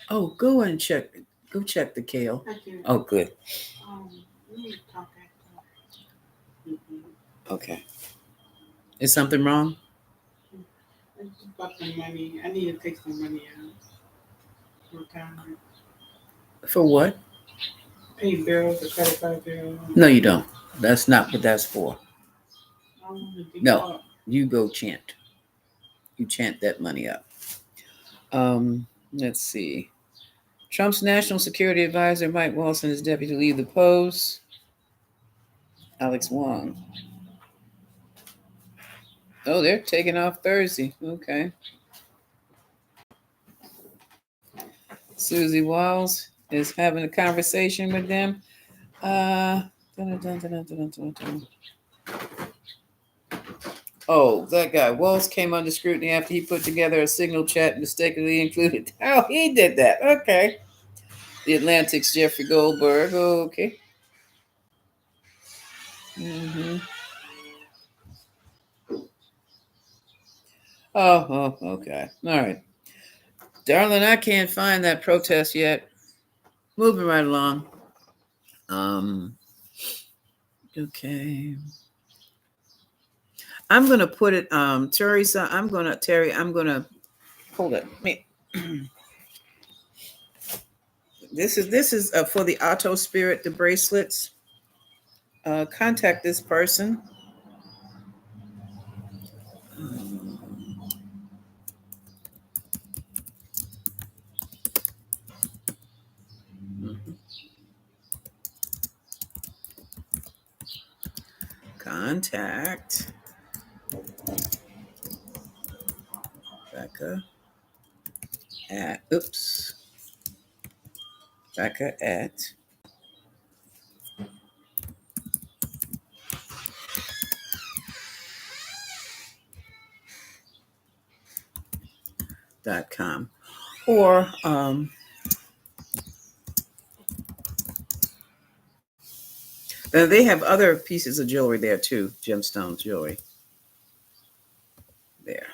oh, go and check. Go check the Kale. Oh, good. Okay. Is something wrong? It's about the money. I need to take some money out. Retirement. For what? Pay bills, the credit card bill. No, you don't. That's not what that's for. No, No. you go chant. You chant that money up. Let's see. Trump's national security advisor, Mike Waltz, and his deputy leave the post. Alex Wong. Oh, they're taking off Thursday. Okay. Susie Walls is having a conversation with them. Oh, that guy. Walls came under scrutiny after he put together a signal chat mistakenly included. Oh, he did that. Okay. The Atlantic's Jeffrey Goldberg. Okay. Oh, okay. All right. Darling, I can't find that protest yet. Moving right along. Okay. I'm gonna put it, Teresa. Terry. I'm gonna hold it. This is for the Auto Spirit, the bracelets. Contact this person. Mhm. Contact Becca at oops Becca at .com. Or they have other pieces of jewelry there too, gemstone jewelry there.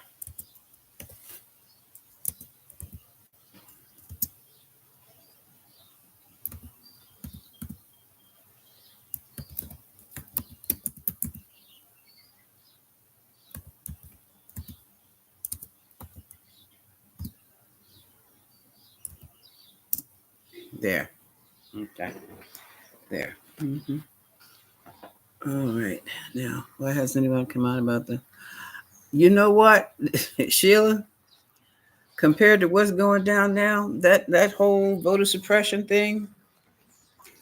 There. Okay. There. Mm-hmm. All right. Now, why hasn't anyone come out about the? You know what, Sheila? Compared to what's going down now, that whole voter suppression thing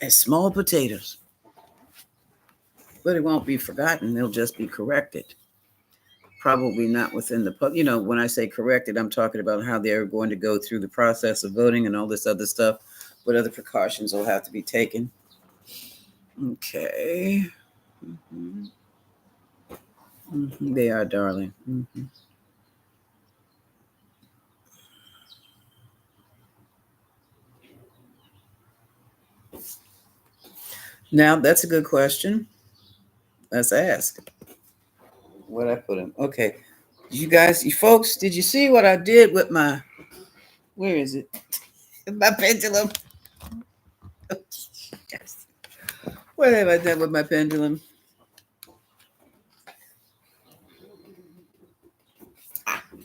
is small potatoes. But it won't be forgotten. They'll just be corrected. Probably not within the pub. When I say corrected, I'm talking about how they're going to go through the process of voting and all this other stuff. What other precautions will have to be taken? Okay. Mm-hmm. Mm-hmm. They are, darling. Mm-hmm. Now, that's a good question. Let's ask. What I put in. Okay. You guys, you folks, did you see what I did with my, where is it? My pendulum. Yes. What have I done with my pendulum?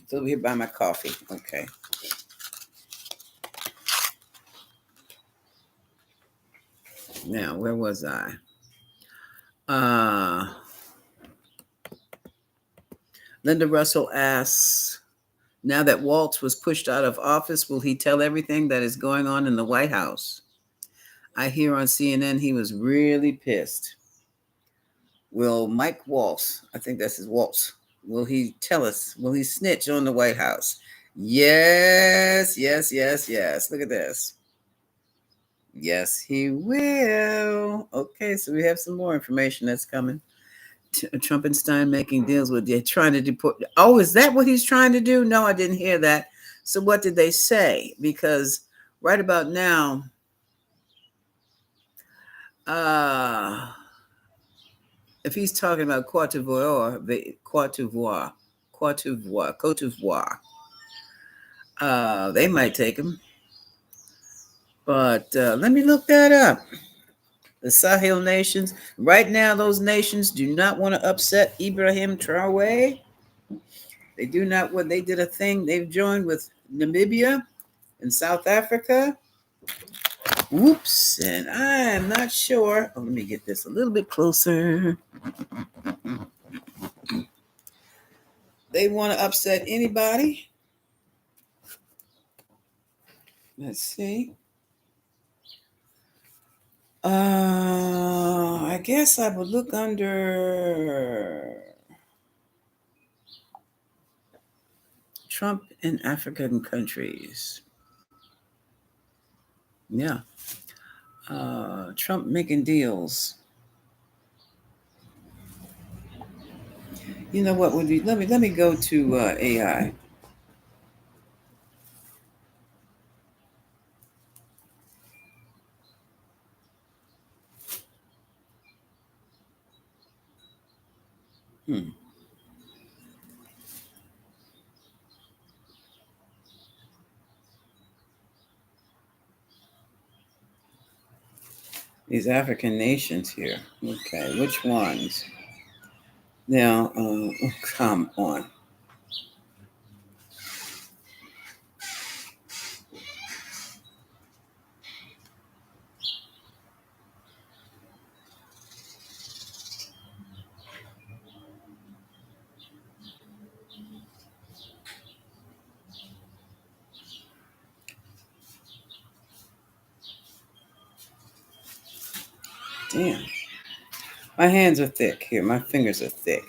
It's over here by my coffee. Okay. Now, where was I? Uh, Linda Russell asks, now that Waltz was pushed out of office, will he tell everything that is going on in the White House? I hear on CNN he was really pissed. Will Mike Waltz, I think that's his Waltz, will he tell us? Will he snitch on the White House? Yes, yes, yes, yes. Look at this. Yes, he will. Okay, so we have some more information that's coming. Trump and Stein making deals with, they're trying to deport. Oh, is that what he's trying to do? No, I didn't hear that. So what did they say? Because right about now, if he's talking about Cote d'Ivoire, they might take him. But let me look that up. The Sahel nations. Right now, those nations do not want to upset Ibrahim Traore. They do not. What they did a thing. They've joined with Namibia and South Africa. Whoops! And I am not sure. Oh, let me get this a little bit closer. They want to upset anybody. Let's see. I guess I would look under Trump in African countries. Yeah. Trump making deals. You know what would be? Let me go to AI. Hmm. These African nations here. Okay, which ones? Now, come on. Damn. My hands are thick. Here, my fingers are thick.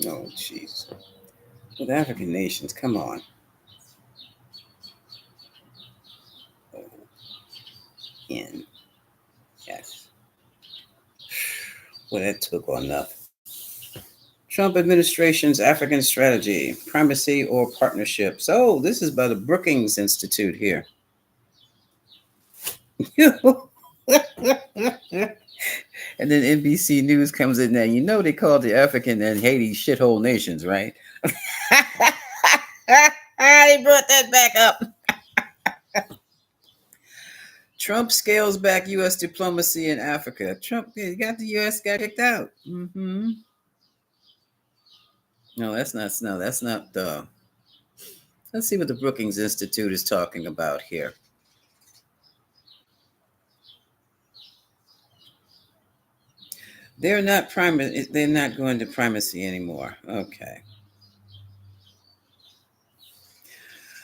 Oh, jeez. With African nations, come on. In. Yes. Well, that took enough. Trump administration's African strategy, primacy or partnerships. Oh, this is by the Brookings Institute here. And then NBC News comes in there. You know they called the African and Haiti shithole nations, right? They brought that back up. Trump scales back U.S. diplomacy in Africa. Trump got the U.S. got kicked out. Mm-hmm. No, that's not. No, that's not the. Let's see what the Brookings Institute is talking about here. They're not primacy. They're not going to primacy anymore. Okay.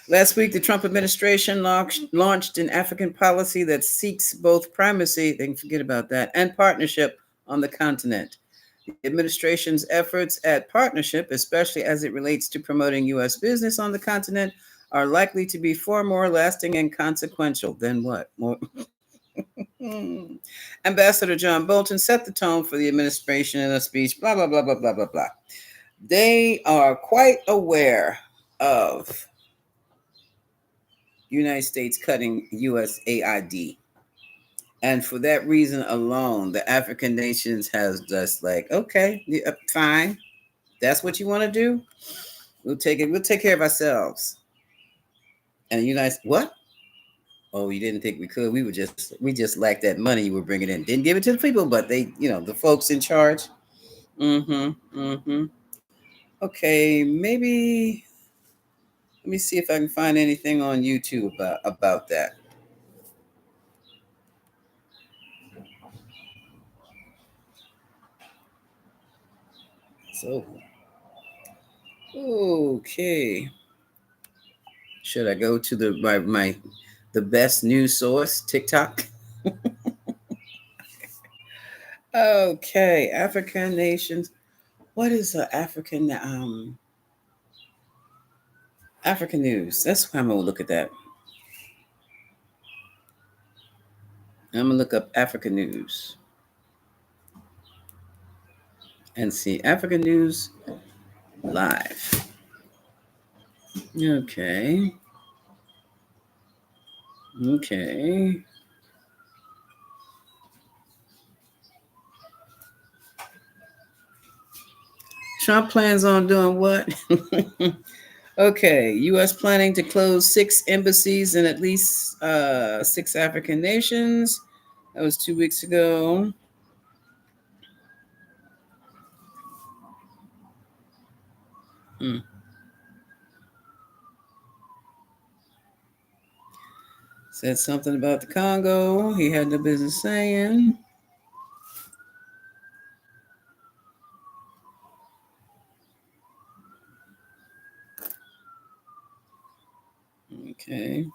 Last week, the Trump administration launched an African policy that seeks both primacy, they can forget about that, and partnership on the continent. The administration's efforts at partnership, especially as it relates to promoting U.S. business on the continent, are likely to be far more lasting and consequential than what? More. Ambassador John Bolton set the tone for the administration in a speech, blah, blah, blah, blah, blah, blah, blah. They are quite aware of United States cutting USAID. And for that reason alone, the African nations has just like, okay, fine. That's what you want to do? We'll take it. We'll take care of ourselves. And the United what? Oh, you didn't think we could? We just lacked that money you were bringing in. Didn't give it to the people, but they, the folks in charge. Mm-hmm. Mm-hmm. Okay, maybe let me see if I can find anything on YouTube about that. So, okay. Should I go to the best news source, TikTok? Okay, African nations. What is African news? That's why I'm gonna look at that. I'm gonna look up African news and see African news live. Okay. Okay. Trump plans on doing what? Okay, U.S. planning to close 6 embassies in at least 6 African nations. That was 2 weeks ago. Said something about the Congo. He had no business saying. Okay.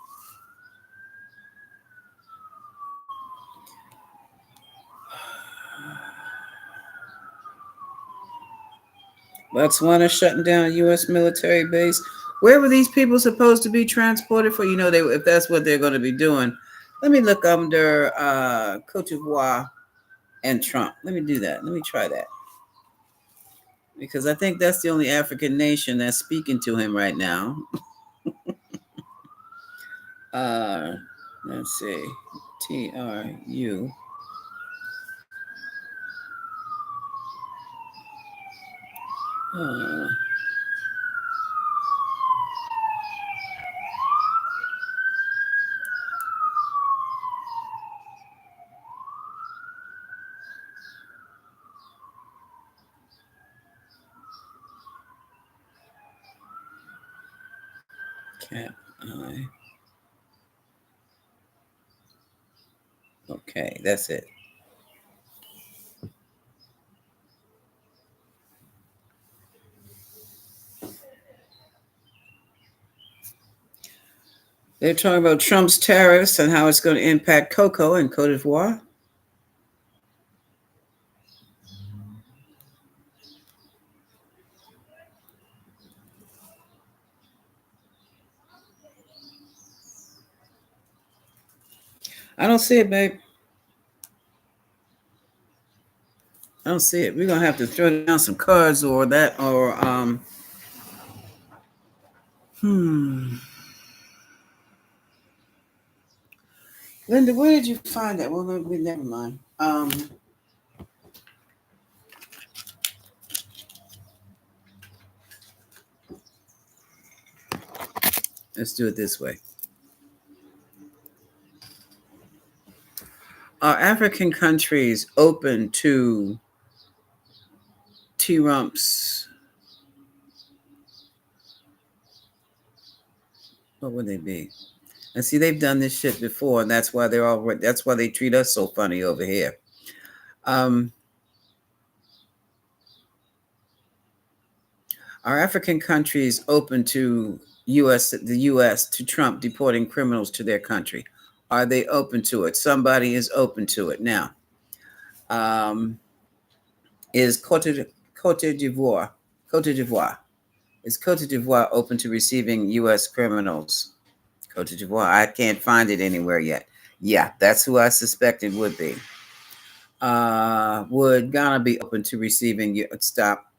Botswana shutting down a U.S. military base. Where were these people supposed to be transported for? If that's what they're going to be doing. Let me look under Cote d'Ivoire and Trump. Let me do that. Let me try that. Because I think that's the only African nation that's speaking to him right now. Let's see. TRU. Cap I. Okay, that's it. They're talking about Trump's tariffs and how it's going to impact cocoa in Cote d'Ivoire. I don't see it, babe. I don't see it. We're gonna have to throw down some cards or that or Linda, where did you find that? Well, never mind. Let's do it this way. Are African countries open to T-Rumps? What would they be? And see, they've done this shit before, and that's why that's why they treat us so funny over here. Are African countries open to the US to Trump deporting criminals to their country? Are they open to it? Somebody is open to it now. Is Cote d'Ivoire is Cote d'Ivoire open to receiving U.S. criminals? Cote d'Ivoire, I can't find it anywhere yet. Yeah, that's who I suspected would be. Would Ghana be open to receiving? Stop.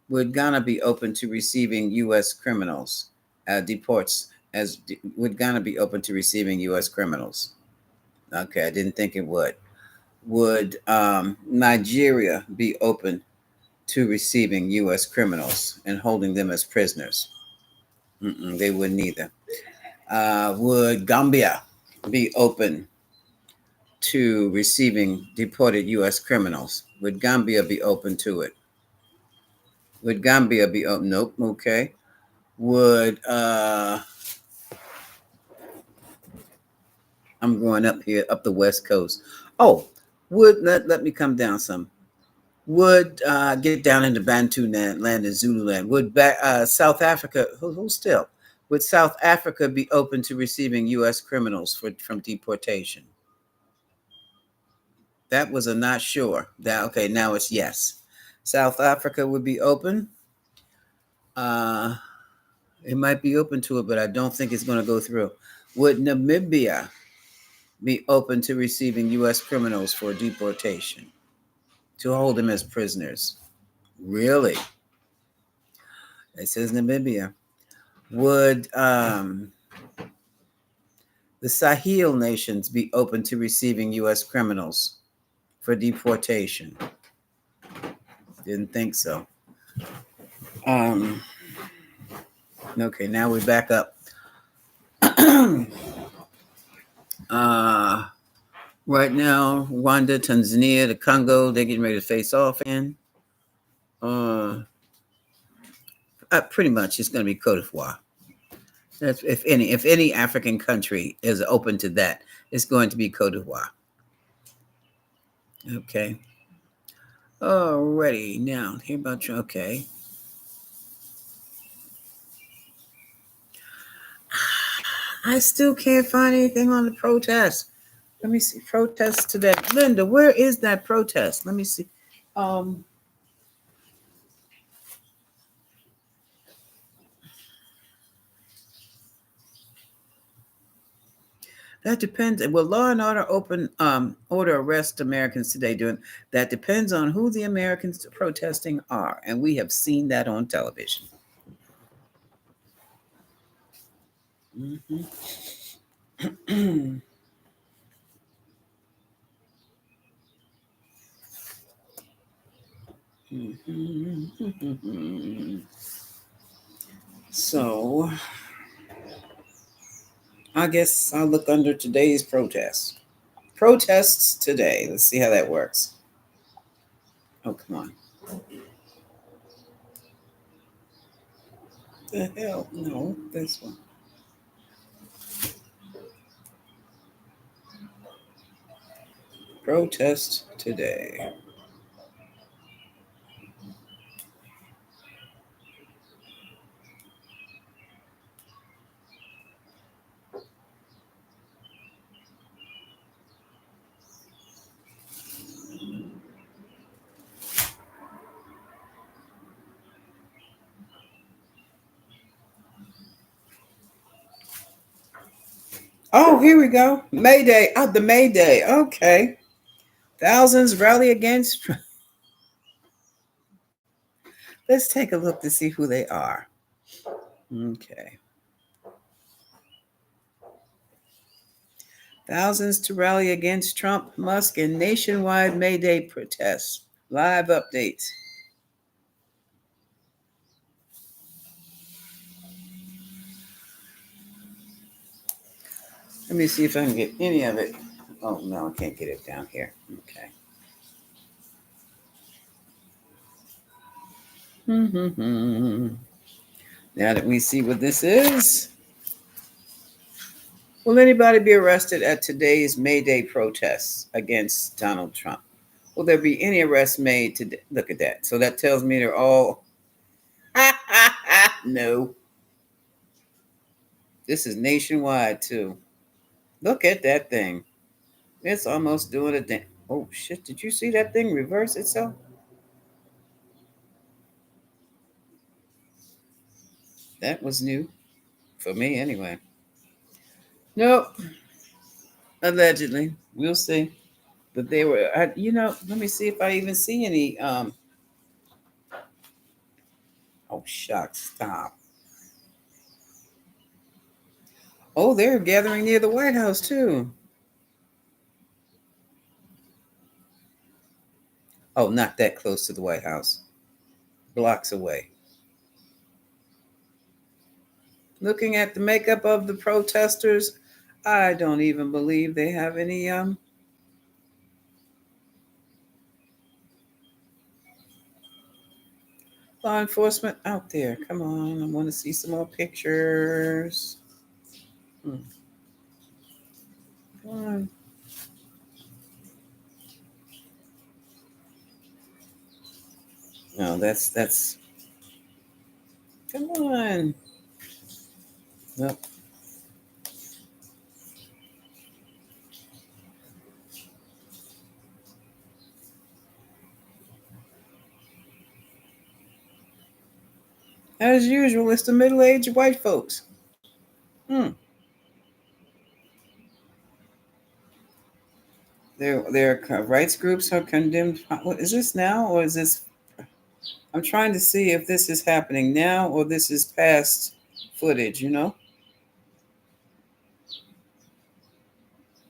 Would Ghana be open to receiving U.S. criminals? Deports as would Ghana be open to receiving U.S. criminals? Okay, I didn't think it would. Would Nigeria be open to receiving U.S. criminals and holding them as prisoners? They wouldn't either. Would Gambia be open to receiving deported U.S. criminals? Would Gambia be open to it? Would Gambia be open? Nope. Okay. Would I'm going up here, up the West Coast. Oh, let me come down some. Would get down into Bantu land and Zulu land. Would South Africa? Who still? Would South Africa be open to receiving U.S. criminals from deportation? That was a not sure. Okay, now it's yes. South Africa would be open. It might be open to it, but I don't think it's going to go through. Would Namibia be open to receiving U.S. criminals for deportation to hold them as prisoners? Really? It says Namibia. Would the Sahel nations be open to receiving U.S. criminals for deportation? Didn't think so. Okay, now we're back up. Right now, Rwanda, Tanzania, the Congo, they're getting ready to face off in. Pretty much, it's going to be Cote d'Ivoire. That's if any African country is open to that, it's going to be Cote d'Ivoire. Okay. Alrighty, now hear about you. Okay. I still can't find anything on the protest. Let me see. Protest today. Linda, where is that protest? Let me see. That depends. Will law and order order arrest Americans today? That depends on who the Americans protesting are, and we have seen that on television. So, I guess I'll look under today's protests. Protests today. Let's see how that works. Oh, come on. The hell? No, this one. Protest today. Oh, here we go. May Day. Oh, the May Day. Okay. Thousands rally against. Let's take a look to see who they are. Okay. Thousands to rally against Trump, Musk, and nationwide May Day protests. Live updates. Let me see if I can get any of it. Oh, no, I can't get it down here. Okay. Now that we see what this is, will anybody be arrested at today's May Day protests against Donald Trump? Will there be any arrests made today? Look at that. So that tells me they're all. No. This is nationwide, too. Look at that thing. It's almost doing a dance. Oh, shit. Did you see that thing reverse itself? That was new. For me, anyway. Nope. Allegedly. We'll see. But they were, let me see if I even see any. Oh, shucks. Stop. Oh, they're gathering near the White House, too. Oh, not that close to the White House. Blocks away. Looking at the makeup of the protesters, I don't even believe they have any law enforcement out there. Come on, I want to see some more pictures. Come on. No, that's. Come on. Well, as usual, it's the middle-aged white folks. Hmm. Their rights groups are condemned. What is this now, or is this? I'm trying to see if this is happening now or this is past footage. No,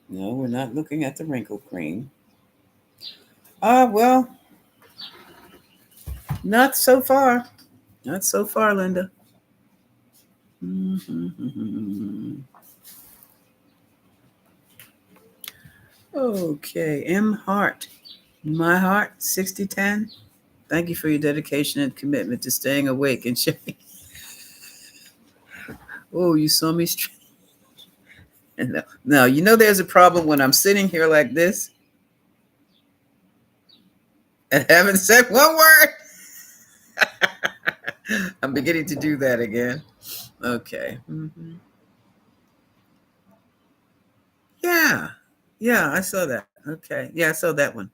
we're not looking at the wrinkle cream. Well, not so far. Not so far, Linda. Okay, M. Hart. My heart, 6010. Thank you for your dedication and commitment to staying awake and sharing. Oh, you saw me straight. No, there's a problem when I'm sitting here like this and haven't said one word. I'm beginning to do that again. Okay. Yeah. Yeah, I saw that. Okay. Yeah, I saw that one.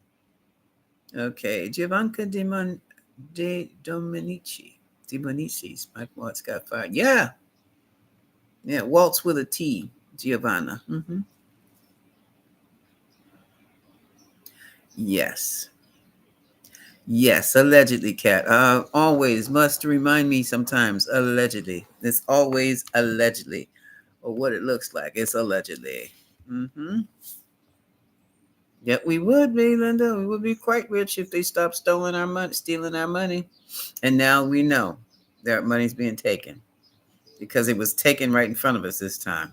Okay. Giovanka De Dominici. Dominicis. Mike Watts got fired. Yeah. Yeah. Waltz with a T. Giovanna. Yes. Yes, allegedly, Cat. Always must remind me sometimes. Allegedly. It's always allegedly. Or what it looks like. It's allegedly. Yet we would be, Linda. We would be quite rich if they stopped stealing our money. And now we know that money's being taken because it was taken right in front of us this time.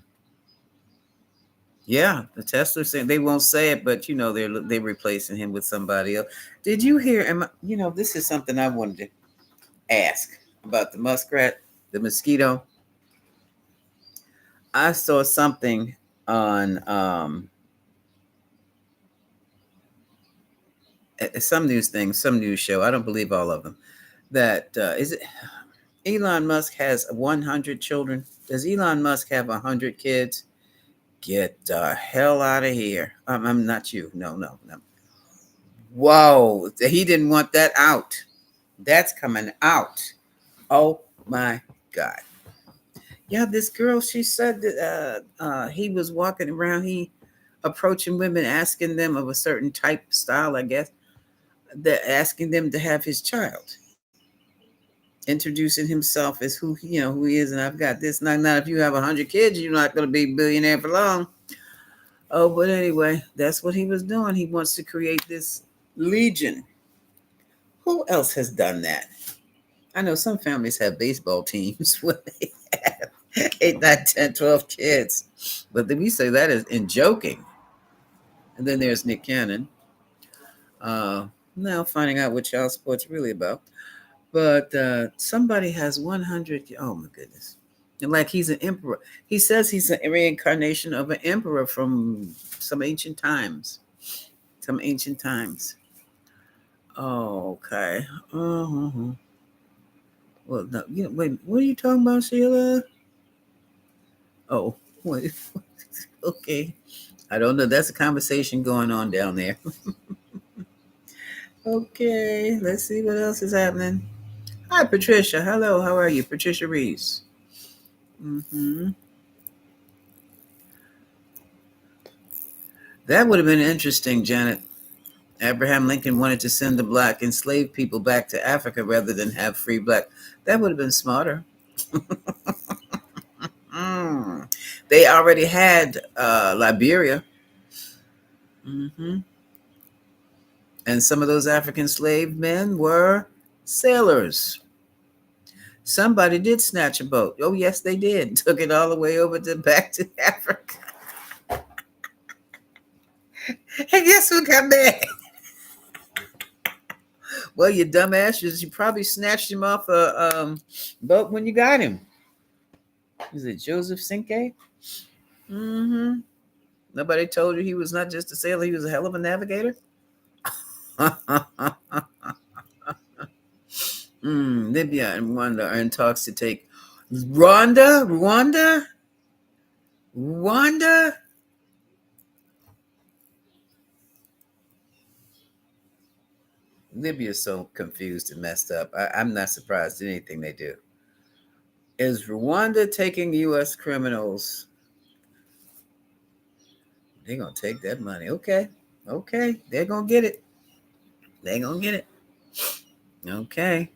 Yeah, the Tesla saying they won't say it, but they're replacing him with somebody else. Did you hear? This is something I wanted to ask about the muskrat, the mosquito. I saw something on some news show. I don't believe all of them. That is it. Elon Musk has 100 children. Does Elon Musk have 100 kids? Get the hell out of here. I'm not you. No. Whoa. He didn't want that out. That's coming out. Oh my God. Yeah, this girl, she said that he was walking around, he approaching women, asking them of a certain type style, I guess, that asking them to have his child, introducing himself as who who he is, and I've got this. Not if you have 100 kids, you're not going to be a billionaire for long. Oh, but anyway, that's what he was doing. He wants to create this legion. Who else has done that? I know some families have baseball teams where they have 8, 9, 10, 12 kids. But then we say that is in joking. And then there's Nick Cannon. Uh, Now finding out what child sport's really about. But somebody has 100. Oh my goodness. And like he's an emperor. He says he's a reincarnation of an emperor from some ancient times. Some ancient times. Oh, okay. Uh-huh. Well, no, wait, what are you talking about, Sheila? Oh, wait. Okay. I don't know. That's a conversation going on down there. Okay, let's see what else is happening. Hi, Patricia. Hello, how are you? Patricia Reeves. Hmm. That would have been interesting, Janet. Abraham Lincoln wanted to send the black enslaved people back to Africa rather than have free black. That would have been smarter. Mm. They already had Liberia. Hmm. And some of those African slave men were sailors. Somebody did snatch a boat. Oh, yes, they did. Took it all the way over to back to Africa. And guess who got mad? Well, you dumbasses, you probably snatched him off a boat when you got him. Is it Joseph Cinque? Mm-hmm. Nobody told you he was not just a sailor, he was a hell of a navigator? Libya and Rwanda are in talks to take Rwanda. Libya is so confused and messed up. I'm not surprised at anything they do. Is Rwanda taking U.S. criminals? They're gonna take that money. Okay, okay, they're gonna get it. They're gonna get it. Okay.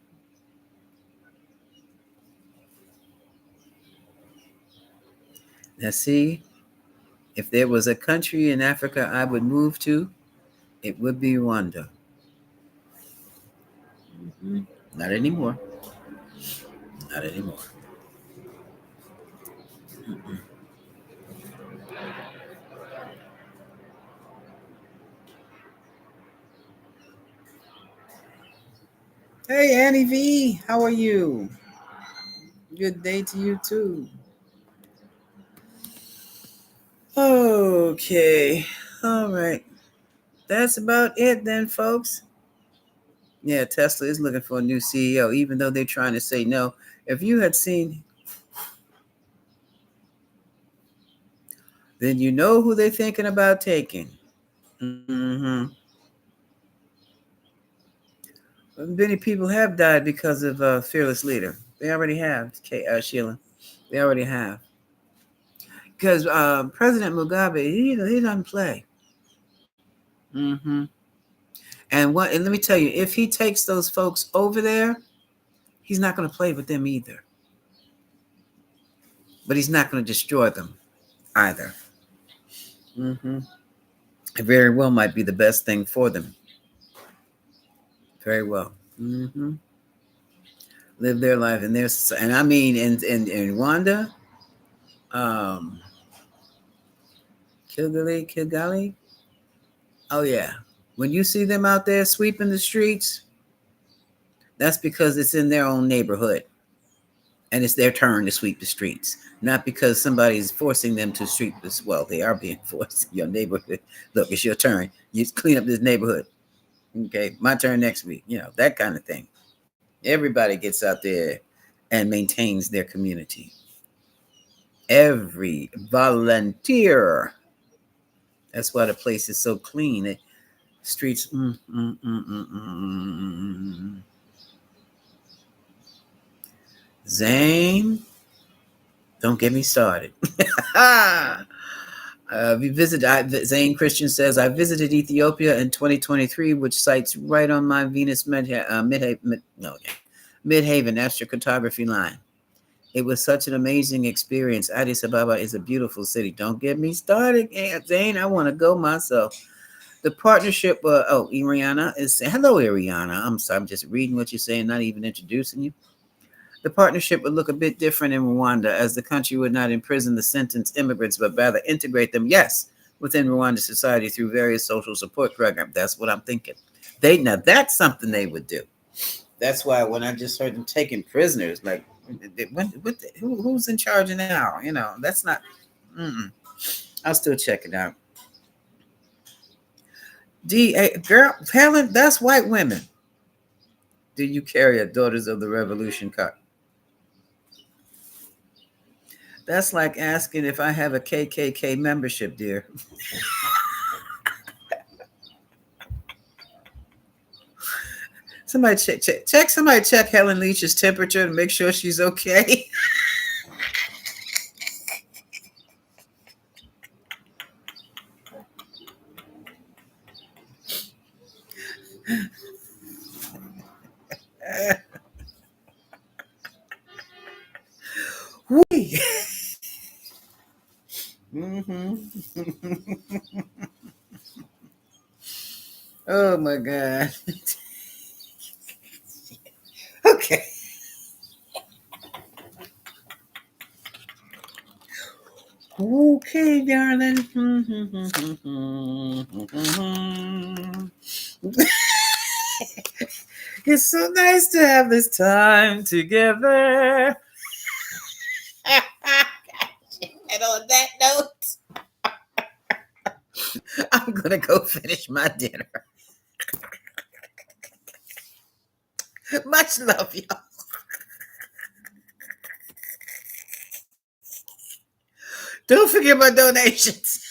Now see, if there was a country in Africa I would move to, it would be Rwanda. Mhm. Not anymore. Not anymore. Mm-mm. Hey Annie V, how are you? Good day to you too. Okay. All right. That's about it then, folks. Yeah, Tesla is looking for a new CEO, even though they're trying to say no. If you had seen, then you know who they're thinking about taking. Hmm. Many people have died because of fearless leader. They already have, Sheila. They already have. Because President Mugabe, he doesn't play. Hmm. And what? And let me tell you, if he takes those folks over there, he's not going to play with them either. But he's not going to destroy them either. Hmm. It very well might be the best thing for them. Very well. Hmm. Live their life, and there's, and I mean, in Rwanda, um, Kigali. Oh yeah, when you see them out there sweeping the streets, that's because it's in their own neighborhood, and it's their turn to sweep the streets, not because somebody's forcing them to sweep this. Well, they are being forced in your neighborhood. Look, it's your turn. You clean up this neighborhood. Okay, my turn next week. That kind of thing. Everybody gets out there and maintains their community. Every volunteer. That's why the place is so clean. Streets. Zane. Don't get me started. Zane Christian says, I visited Ethiopia in 2023, which sites right on my Venus Midhaven astrocartography line. It was such an amazing experience. Addis Ababa is a beautiful city. Don't get me started, Zane. I want to go myself. The partnership, Iriana is hello, Iriana. I'm sorry, I'm just reading what you're saying, not even introducing you. The partnership would look a bit different in Rwanda, as the country would not imprison the sentenced immigrants, but rather integrate them, yes, within Rwandan society through various social support programs. That's what I'm thinking. Now that's something they would do. That's why when I just heard them taking prisoners, like, who's in charge now? You know, that's not. I'll still check it out. Girl, Helen, that's white women. Do you carry a Daughters of the Revolution card? That's like asking if I have a KKK membership, dear. Somebody check Helen Leach's temperature to make sure she's okay. Wee. Oh my God. Okay. Okay, darling. It's so nice to have this time together. And on that note, I'm going to go finish my dinner. Much love, y'all. Don't forget my donations.